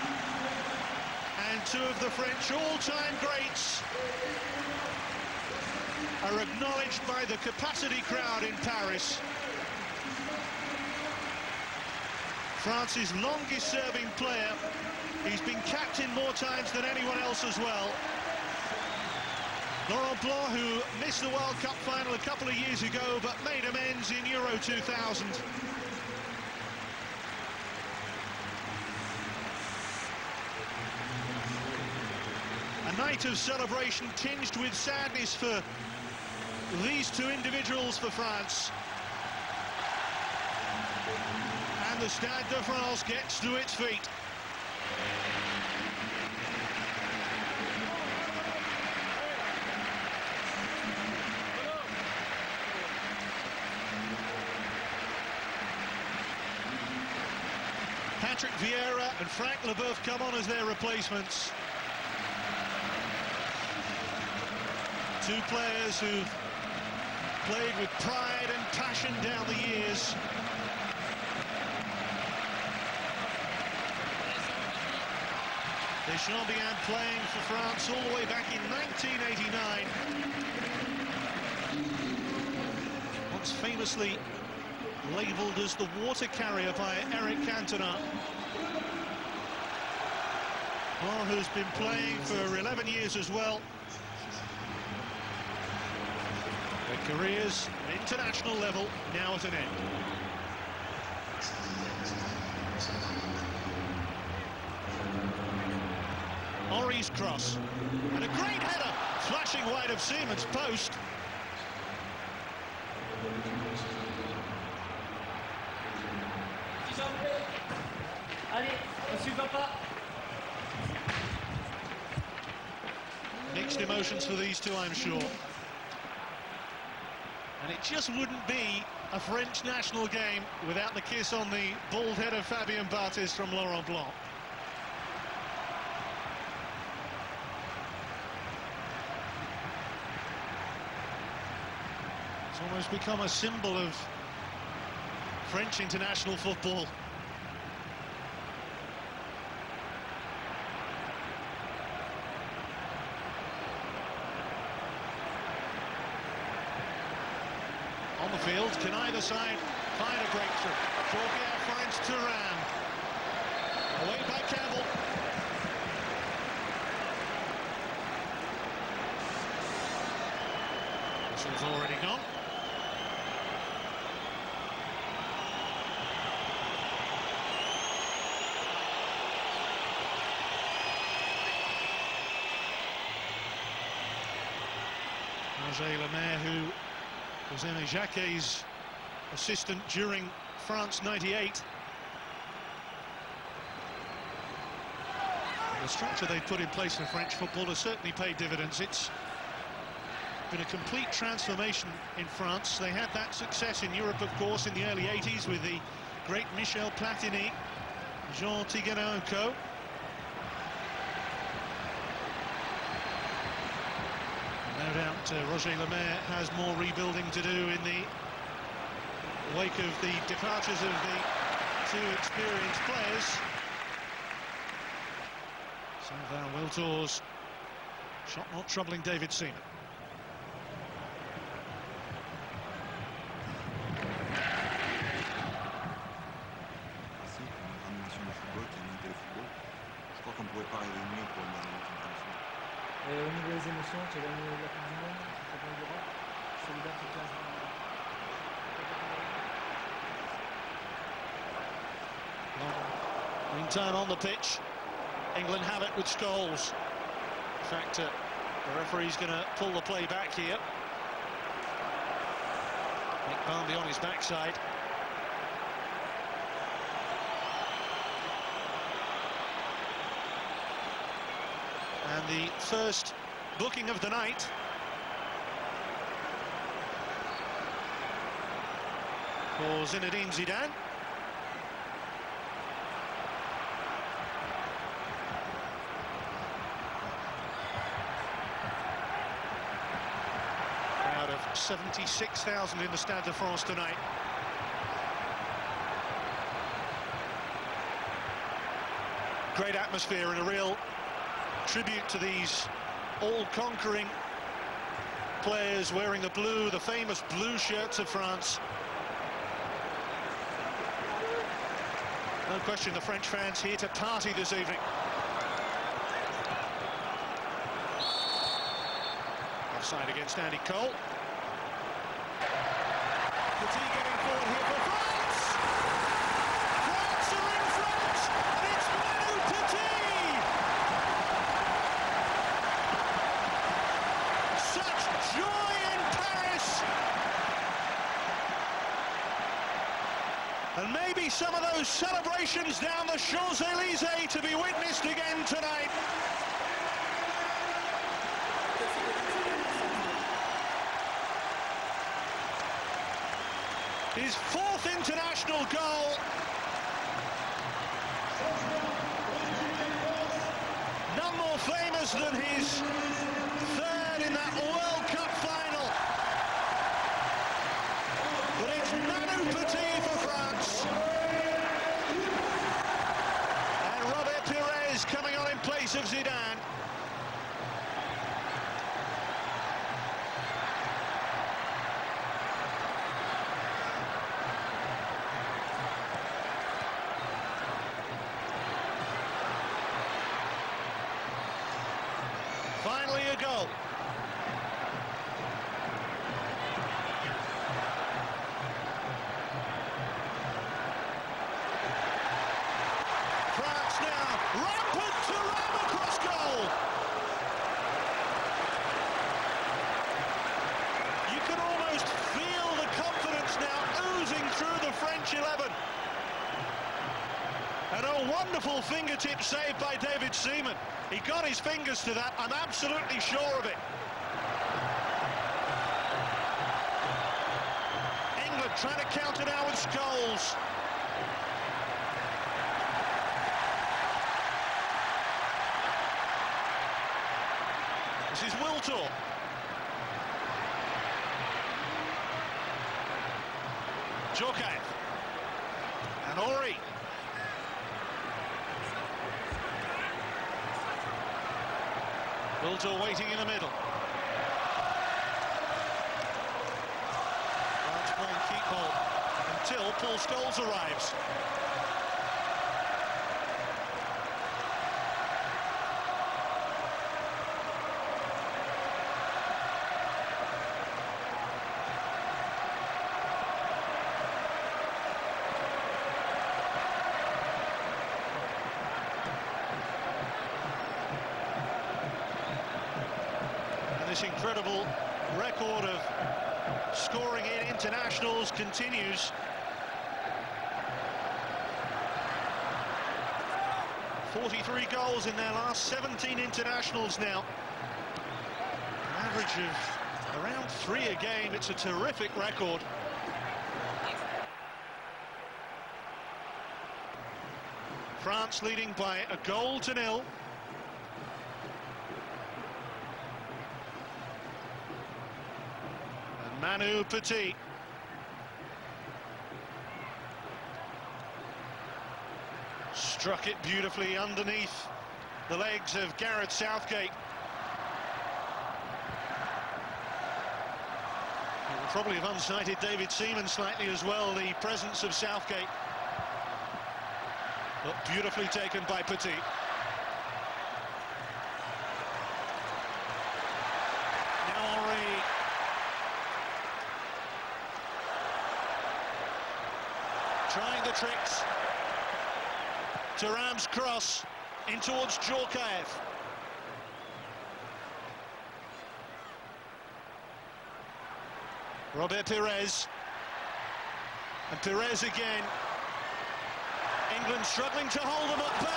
Speaker 2: and two of the French all-time greats are acknowledged by the capacity crowd in Paris. France's longest-serving player. He's been captain more times than anyone else as well. Laurent Blanc, who missed the World Cup final a couple of years ago, but made amends in Euro 2000. A night of celebration tinged with sadness for these two individuals for France. And the Stade de France gets to its feet. Patrick Vieira and Frank Leboeuf come on as their replacements. Two players who've played with pride and passion down the years. Deschamps began playing for France all the way back in 1989. Once famously labelled as the water carrier by Eric Cantona. Blanc, who's been playing for 11 years as well. Their careers at international level now at an end. Henry's cross, and a great header, flashing wide of Seaman's post. Mixed emotions for these two, I'm sure. And it just wouldn't be a French national game without the kiss on the bald head of Fabien Barthez from Laurent Blanc. It's almost become a symbol of French international football. On the field, can either side find a breakthrough? Jorgier finds Thuram. Away by Campbell. Whistle's already gone. Roger Lemaire, who was Aimé Jacquet's assistant during France '98. The structure they put in place for French football has certainly paid dividends. It's been a complete transformation in France. They had that success in Europe, of course, in the early '80s with the great Michel Platini, Jean Tigana and co. No doubt Roger Lemaire has more rebuilding to do in the wake of the departures of the two experienced players. Sylvain Wiltors, shot not troubling David Seaman.
Speaker 3: Au niveau des émotions, tu as gagné la Coupe du Monde, champion d'Europe, solidaire toute la
Speaker 2: Meantime on the pitch, England have it with Scholes. In fact, The referee's going to pull the play back here. Nick Barmby on his backside. And the first booking of the night. For Zinedine Zidane. Crowd of 76,000 in the Stade de France tonight. Great atmosphere and a real tribute to these all-conquering players wearing the blue, the famous blue shirts of France. No question the French fans here to party this evening. Offside against Andy Cole. Petit getting forward here for France! France are in front, and it's Manu Petit! Such joy in Paris! And maybe some of those celebrations down the Champs-Élysées to be witnessed again tonight. His fourth international goal. None more famous than his third in that World Cup final. But it's Manu Petit for France. And Robert Pires coming on in place of Zidane. Finally a goal. France now rampant to ram across goal. You can almost feel the confidence now oozing through the French 11. And a wonderful fingertip save by David Seaman. He got his fingers to that, I'm absolutely sure of it. England trying to counter now with Scholes. This is Wiltor. Djorkaeff. And Ori. Wiltor waiting in the middle. France playing keep ball until Paul Scholes arrives. This incredible record of scoring in internationals continues. 43 goals in their last 17 internationals now. An average of around 3 a game. It's a terrific record. France leading by a goal to nil. Manu Petit. Struck it beautifully underneath the legs of Gareth Southgate. It would probably have unsighted David Seaman slightly as well, the presence of Southgate. But beautifully taken by Petit. Now Henry. Trying the tricks. Thuram's cross in towards Djorkaeff. Robert Pires. And Pires again. England struggling to hold them at bay.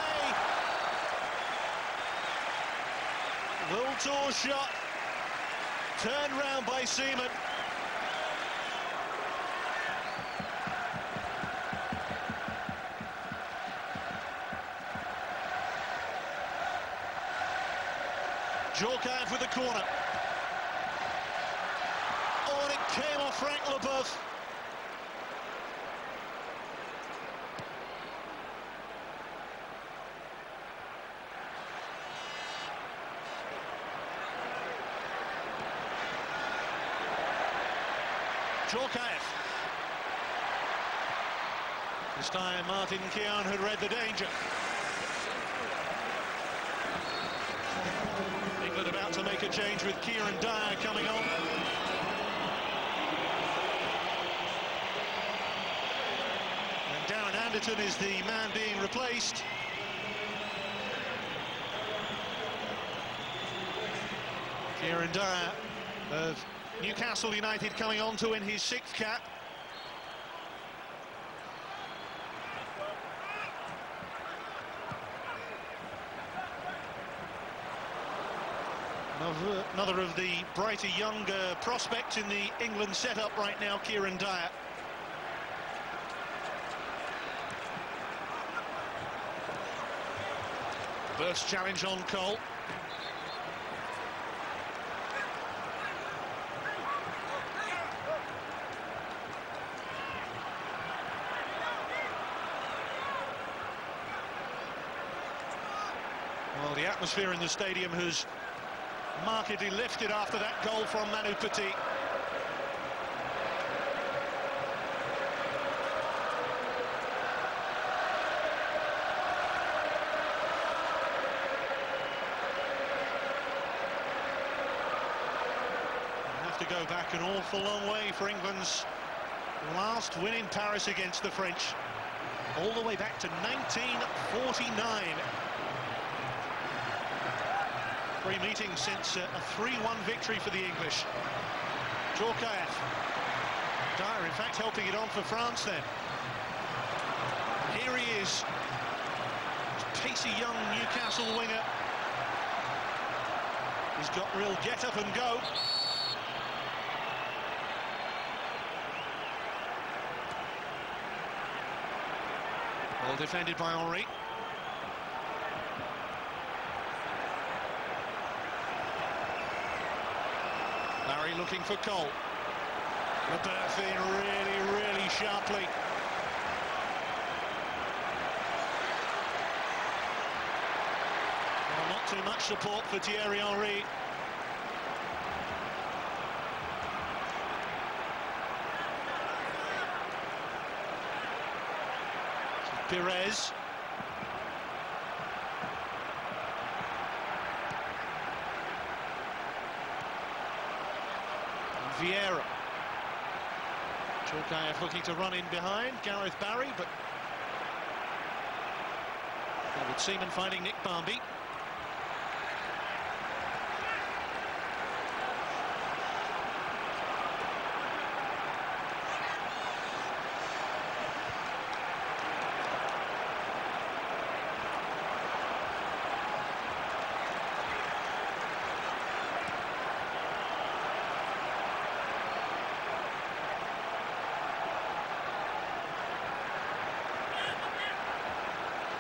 Speaker 2: World Tour shot. Turned round by Seaman. Djorkaeff with the corner. Oh, and it came off Frank Leboeuf. Djorkaeff. This time Martin Keown had read the danger. England about to make a change with Kieran Dyer coming on. And Darren Anderton is the man being replaced. Kieran Dyer of Newcastle United coming on to win his 6th cap. Another of the brighter, younger prospects in the England setup right now, Kieran Dyer. Burst challenge on Cole. Well, the atmosphere in the stadium has markedly lifted after that goal from Manu Petit. Have to go back an awful long way for England's last win in Paris against the French, all the way back to 1949. 3 meetings since a 3-1 victory for the English. Djorkaeff. Dyer, in fact, helping it on for France then. And here he is. Pacey young Newcastle winger. He's got real get up and go. Well defended by Henry. Barry looking for Cole. Leboeuf in really sharply. Well, not too much support for Thierry Henry. Pires. Vieira. Djorkaeff looking to run in behind Gareth Barry, but David Seaman finding Nick Barmby.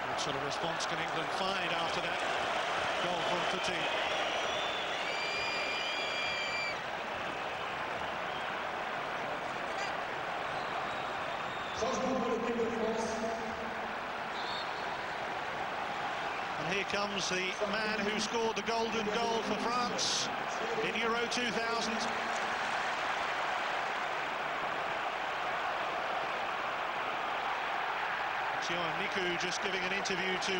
Speaker 2: What sort of response can England find after that goal from Petit? And here comes the man who scored the golden goal for France in Euro 2000. Johan Miku just giving an interview to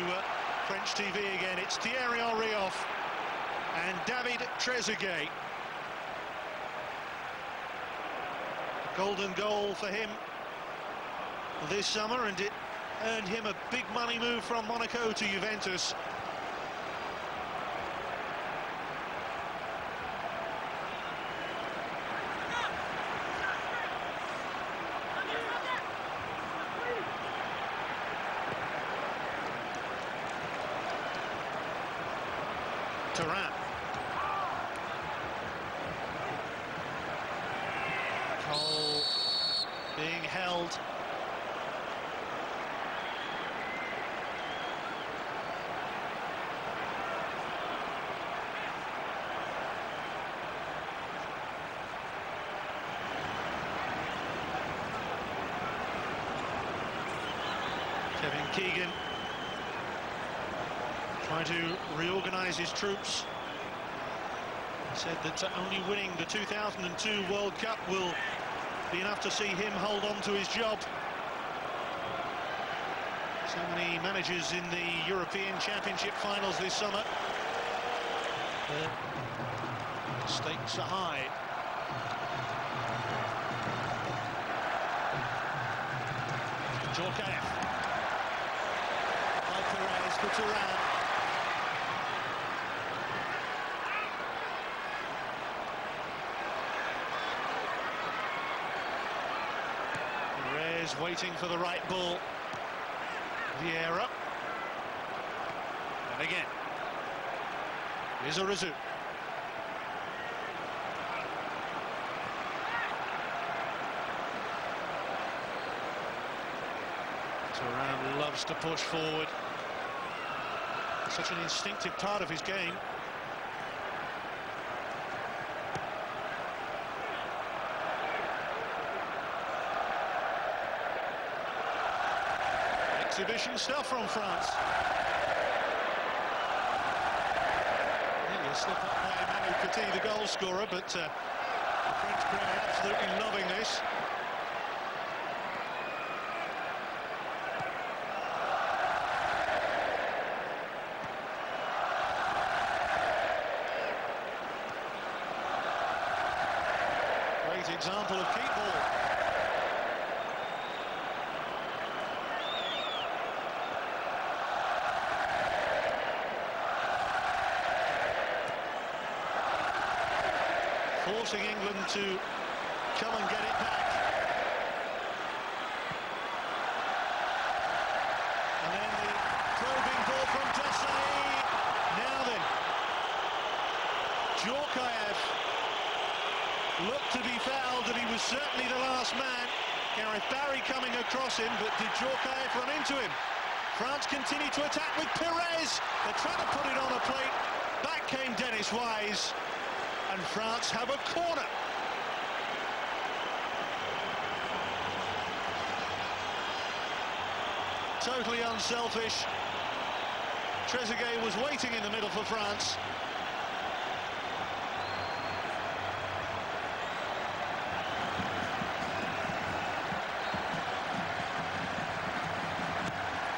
Speaker 2: French TV again. It's Thierry Henry and David Trezeguet. Golden goal for him this summer, and it earned him a big money move from Monaco to Juventus. Thuram. Cole being held. Kevin Keegan trying to reorganise his troops. He said that only winning the 2002 World Cup will be enough to see him hold on to his job. So many managers in the European Championship finals this summer. The stakes are high. Djorkaeff. By Perez for Thuram. Perez waiting for the right ball. Vieira. And again. Here's Arazu. Thuram loves to push forward. Such an instinctive part of his game. Exhibition stuff from France. Nearly a slip up by Manu Petit, the goal scorer, but the French crowd absolutely loving this. Great example of keep ball. Forcing England to come and get it back. And then the probing ball from Desailly. Now then, Djorkaeff looked to be fouled, and he was certainly the last man. Gareth Barry coming across him, but did Djorkaeff run into him? France continue to attack with Perez. They're trying to put it on a plate. Back came Dennis Wise. And France have a corner. Totally unselfish. Trezeguet was waiting in the middle for France.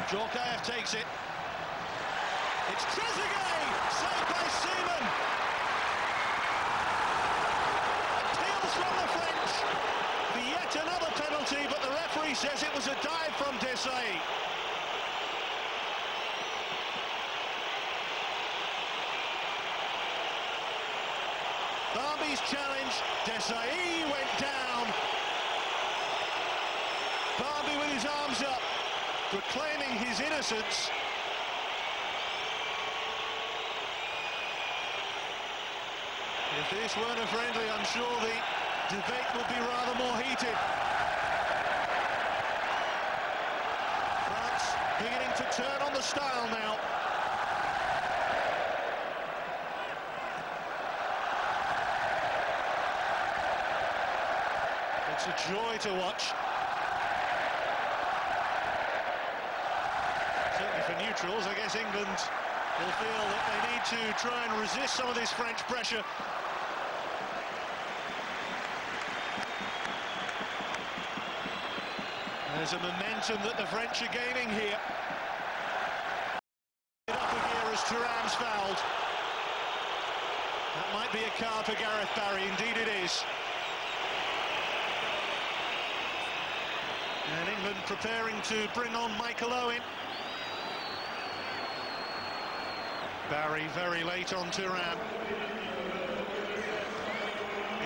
Speaker 2: Djorkaeff takes it. It's Trezeguet, saved by Seaman. From the French for yet another penalty, but the referee says it was a dive from Desailly. Barmby's challenge, Desailly went down. Barmby with his arms up, proclaiming his innocence. If this weren't a friendly, I'm sure the debate would be rather more heated. France beginning to turn on the style now. It's a joy to watch. Certainly for neutrals, I guess England will feel that they need to try and resist some of this French pressure. There's a momentum that the French are gaining here. Up again as Thuram's fouled. That might be a card for Gareth Barry, indeed it is. And England preparing to bring on Michael Owen. Barry very late on Thuram.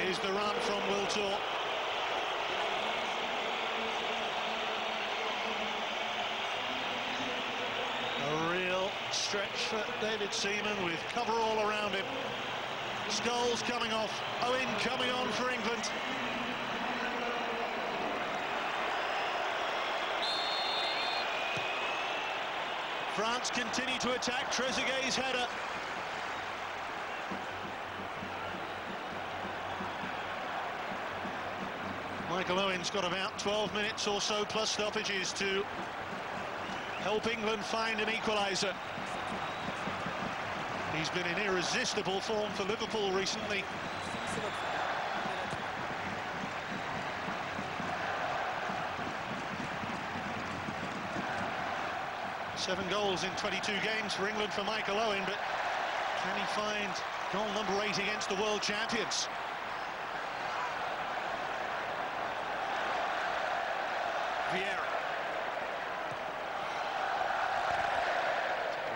Speaker 2: Here's the run from Wiltord. stretch for David Seaman with cover all around him. Scholes coming off, Owen coming on for England. France continue to attack. Trezeguet's header. Michael Owen's got about 12 minutes or so plus stoppages to help England find an equaliser. He's been in irresistible form for Liverpool recently. 7 goals in 22 games for England for Michael Owen, but can he find goal number 8 against the world champions? Vieira.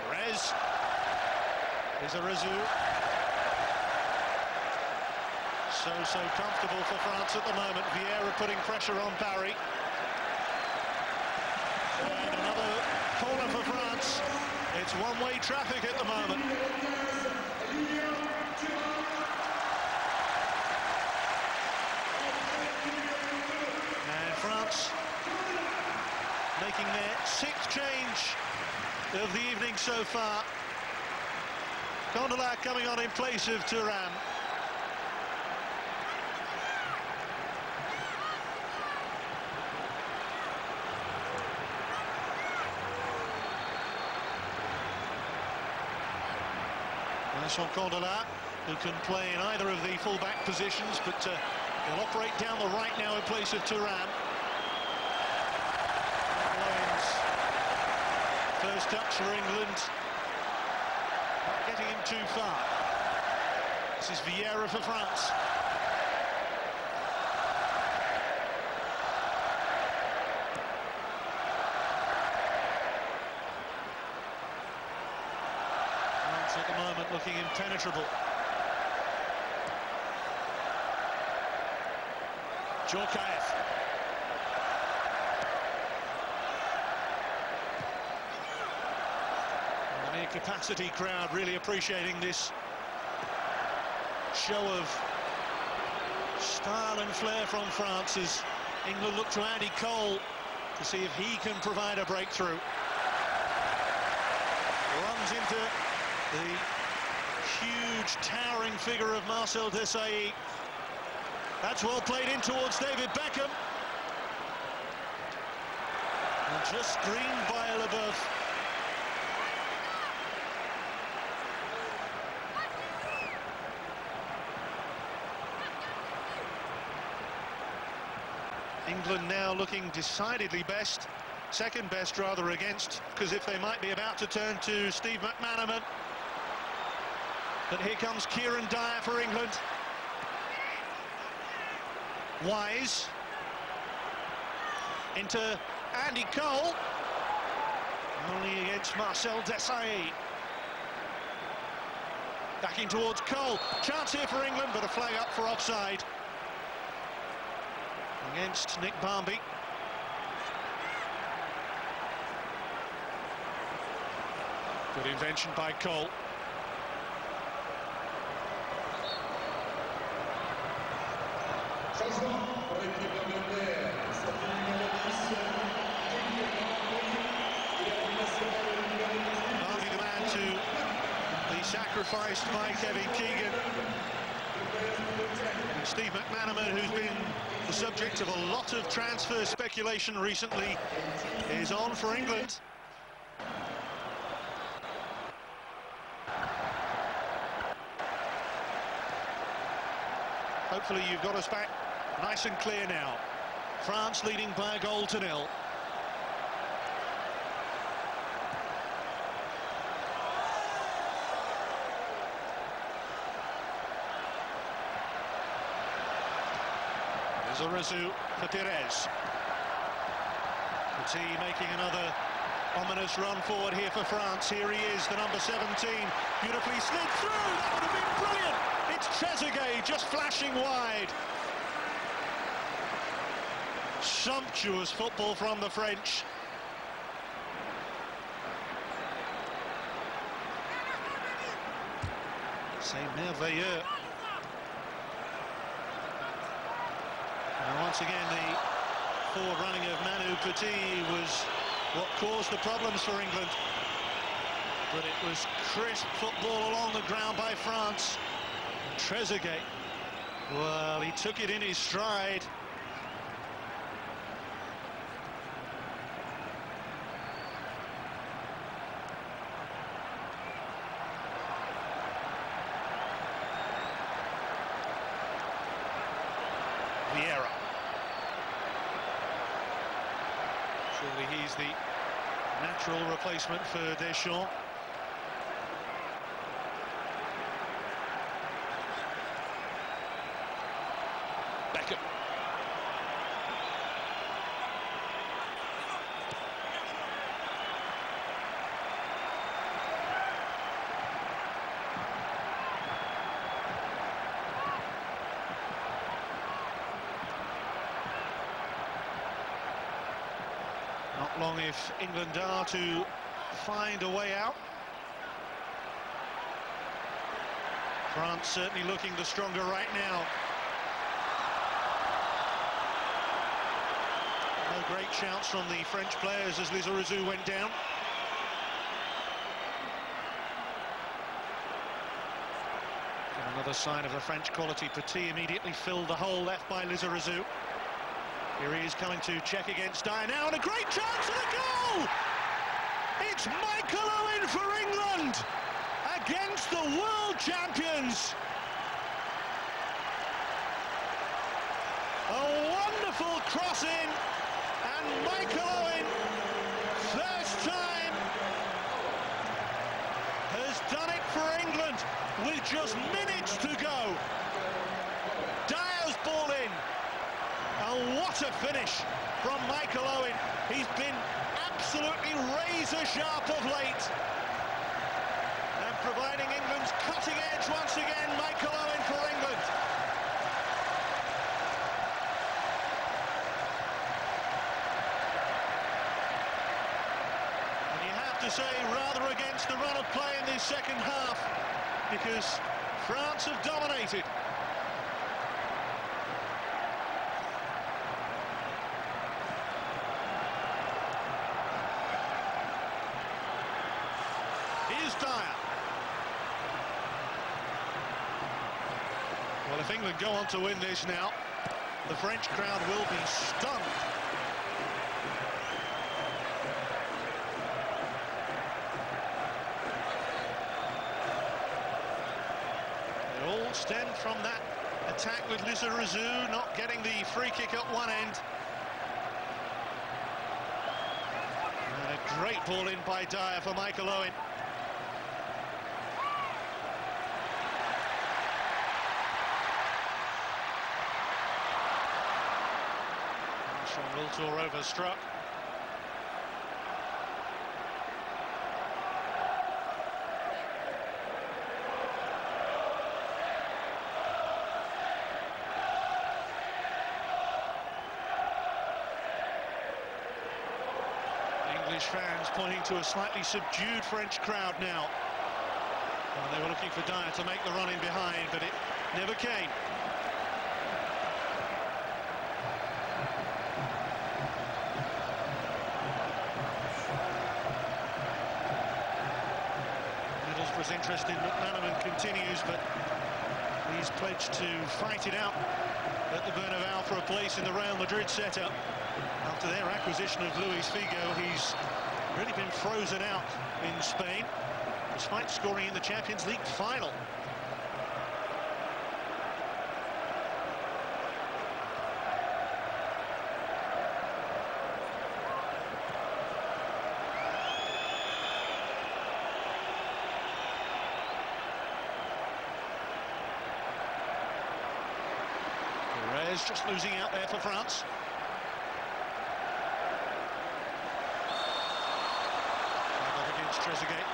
Speaker 2: Perez. Izarezou. So comfortable for France at the moment. Vieira putting pressure on Barry. And another corner for France. It's one-way traffic at the moment. And France making their 6th change of the evening so far. Condola coming on in place of Thuram. Vincent Condola, who can play in either of the full-back positions, but he'll operate down the right now in place of Thuram. First touch for England. Not getting him too far. This is Vieira for France. France at the moment looking impenetrable. Djorkaeff. Capacity crowd really appreciating this show of style and flair from France as England look to Andy Cole to see if he can provide a breakthrough. Runs into the huge towering figure of Marcel Desailly. That's well played in towards David Beckham. And just screened by Leboeuf. England now looking decidedly best, second best rather, against, because if they might be about to turn to Steve McManaman. But here comes Kieran Dyer for England. Wise into Andy Cole, only against Marcel Desailly. Backing towards Cole, chance here for England, but a flag up for offside against Nick Barmby. Good invention by Cole. Barmby, the man to be sacrificed by Kevin Keegan. And Steve McManaman, who's been the subject of a lot of transfer speculation recently, is on for England. Hopefully you've got us back nice and clear now. France leading by a goal to nil. Izarezou for Perez. Petit making another ominous run forward here for France. Here he is, the number 17, beautifully slid through. That would have been brilliant. It's Trezeguet just flashing wide. Sumptuous football from the French. C'est merveilleux. And once again, the forward running of Manu Petit was what caused the problems for England. But it was crisp football along the ground by France. Trezeguet, well, he took it in his stride. Vieira. Surely he's the natural replacement for Deschamps. Beckham. Not long if England are to find a way out. France certainly looking the stronger right now. No great shouts from the French players as Lizarazu went down. And another sign of the French quality. Petit immediately filled the hole left by Lizarazu. Here he is coming to check against Dyer now, and a great chance and a goal! It's Michael Owen for England against the world champions. A wonderful crossing, and Michael Owen, first time, has done it for England with just minutes to go. Dyer's ball in. And what a finish from Michael Owen. He's been absolutely razor sharp of late. And providing England's cutting edge once again, Michael Owen for England. And you have to say, rather against the run of play in this second half, because France have dominated. Here's Dyer. Well, if England go on to win this now, the French crowd will be stunned. It all stemmed from that attack with Lizarazu not getting the free kick at one end. And a great ball in by Dyer for Michael Owen. Wiltor overstruck. English fans pointing to a slightly subdued French crowd now. Well, they were looking for Dyer to make the run in behind, but it never came. Middlesbrough's interest in McManaman continues, but he's pledged to fight it out at the Bernabeu for a place in the Real Madrid setup. After their acquisition of Luis Figo, he's really been frozen out in Spain, despite scoring in the Champions League final. Perez just losing out there for France. Up against Trezeguet.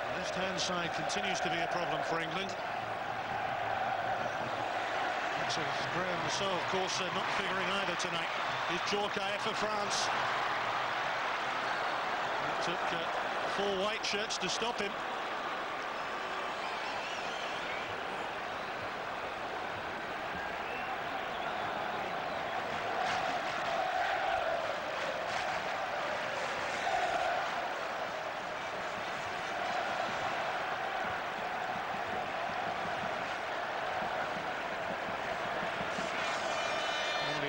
Speaker 2: The left-hand side continues to be a problem for England. absence of Graham Rousseau, of course, not figuring either tonight. Is Djorkaeff for France. It took 4 white shirts to stop him.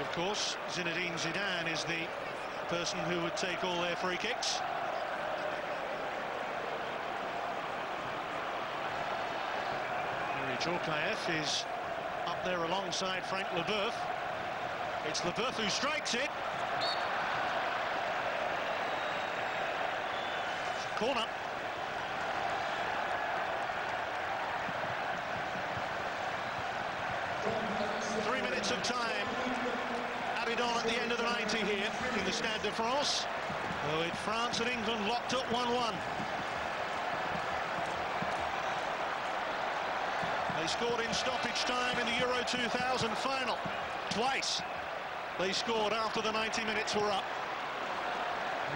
Speaker 2: Of course, Zinedine Zidane is the person who would take all their free kicks. Yuri Djorkaeff is up there alongside Frank Leboeuf. It's Leboeuf who strikes it. Corner. Of time added on at the end of the 90 here in the Stade de France. With France and England locked up 1-1. They scored in stoppage time in the Euro 2000 final. Twice they scored after the 90 minutes were up.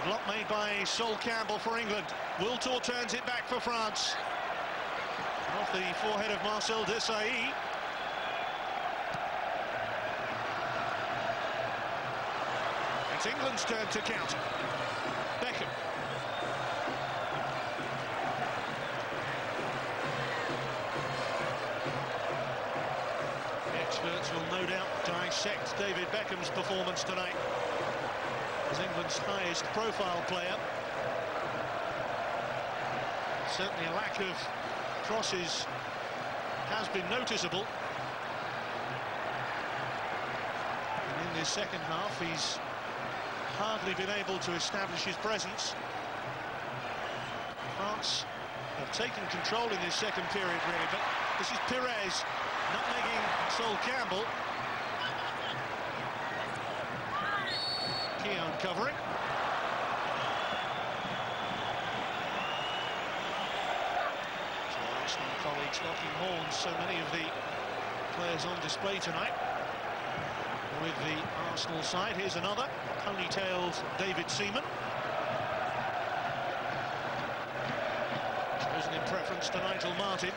Speaker 2: A block made by Sol Campbell for England. Wiltord turns it back for France. Off the forehead of Marcel Desailly. It's England's turn to counter. Beckham. The experts will no doubt dissect David Beckham's performance tonight as England's highest profile player. Certainly a lack of crosses has been noticeable. And in this second half, he's hardly been able to establish his presence. France have taken control in this second period, really, but this is Pires nutmegging Sol Campbell. Keown covering. So Arsenal colleagues locking horns, so many of the players on display tonight. With the Arsenal side, here's another ponytailed David Seaman, chosen in preference to Nigel Martin.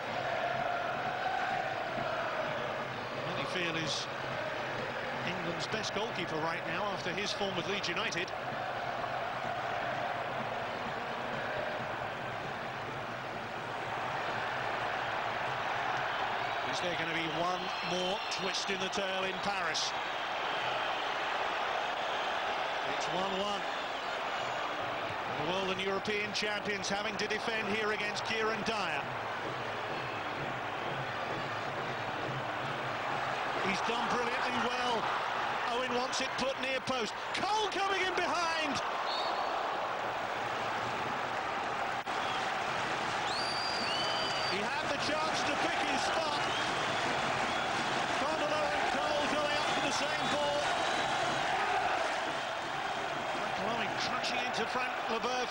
Speaker 2: Many feel is England's best goalkeeper right now after his form with Leeds United. Is there going to be one more twist in the tail in Paris? It's 1-1. The world and European champions having to defend here against Kieran Dyer. He's done brilliantly well. Owen wants it put near post. Cole coming in behind. He had the chance to pick his spot. Connolly and Cole going up for the same ball. Crunching into Frank Leboeuf.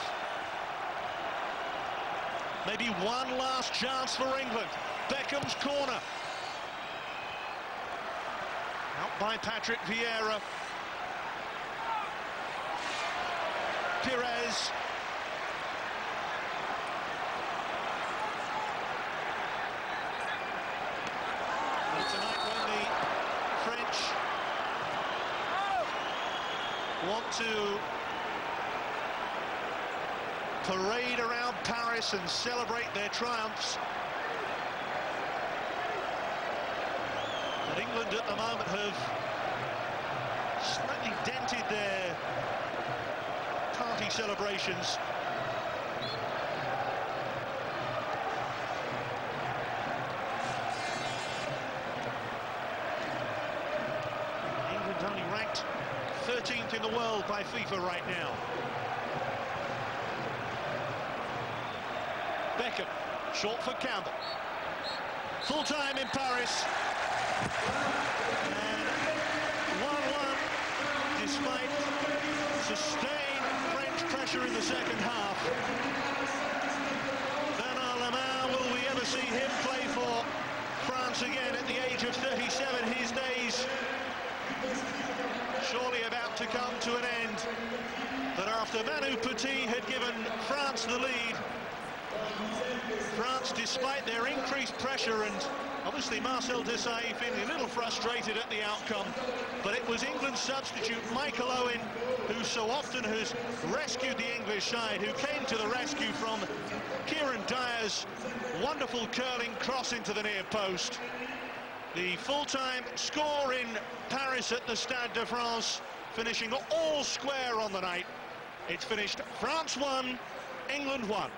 Speaker 2: Maybe one last chance for England. Beckham's corner. Out by Patrick Vieira. Pires. And tonight when the French want to parade around Paris and celebrate their triumphs, but England at the moment have slightly dented their party celebrations. England only ranked 13th in the world by FIFA right now. Beckham, short for Campbell. Full time in Paris. And 1-1, despite sustained French pressure in the second half. Bernard Lemar, will we ever see him play for France again at the age of 37? His day surely about to come to an end. That after Manu Petit had given France the lead, France, despite their increased pressure, and obviously Marcel Desailly feeling a little frustrated at the outcome, but it was England's substitute Michael Owen who so often has rescued the English side, who came to the rescue from Kieran Dyer's wonderful curling cross into the near post. The full-time score in Paris at the Stade de France, finishing all square on the night. It's finished France 1, England 1.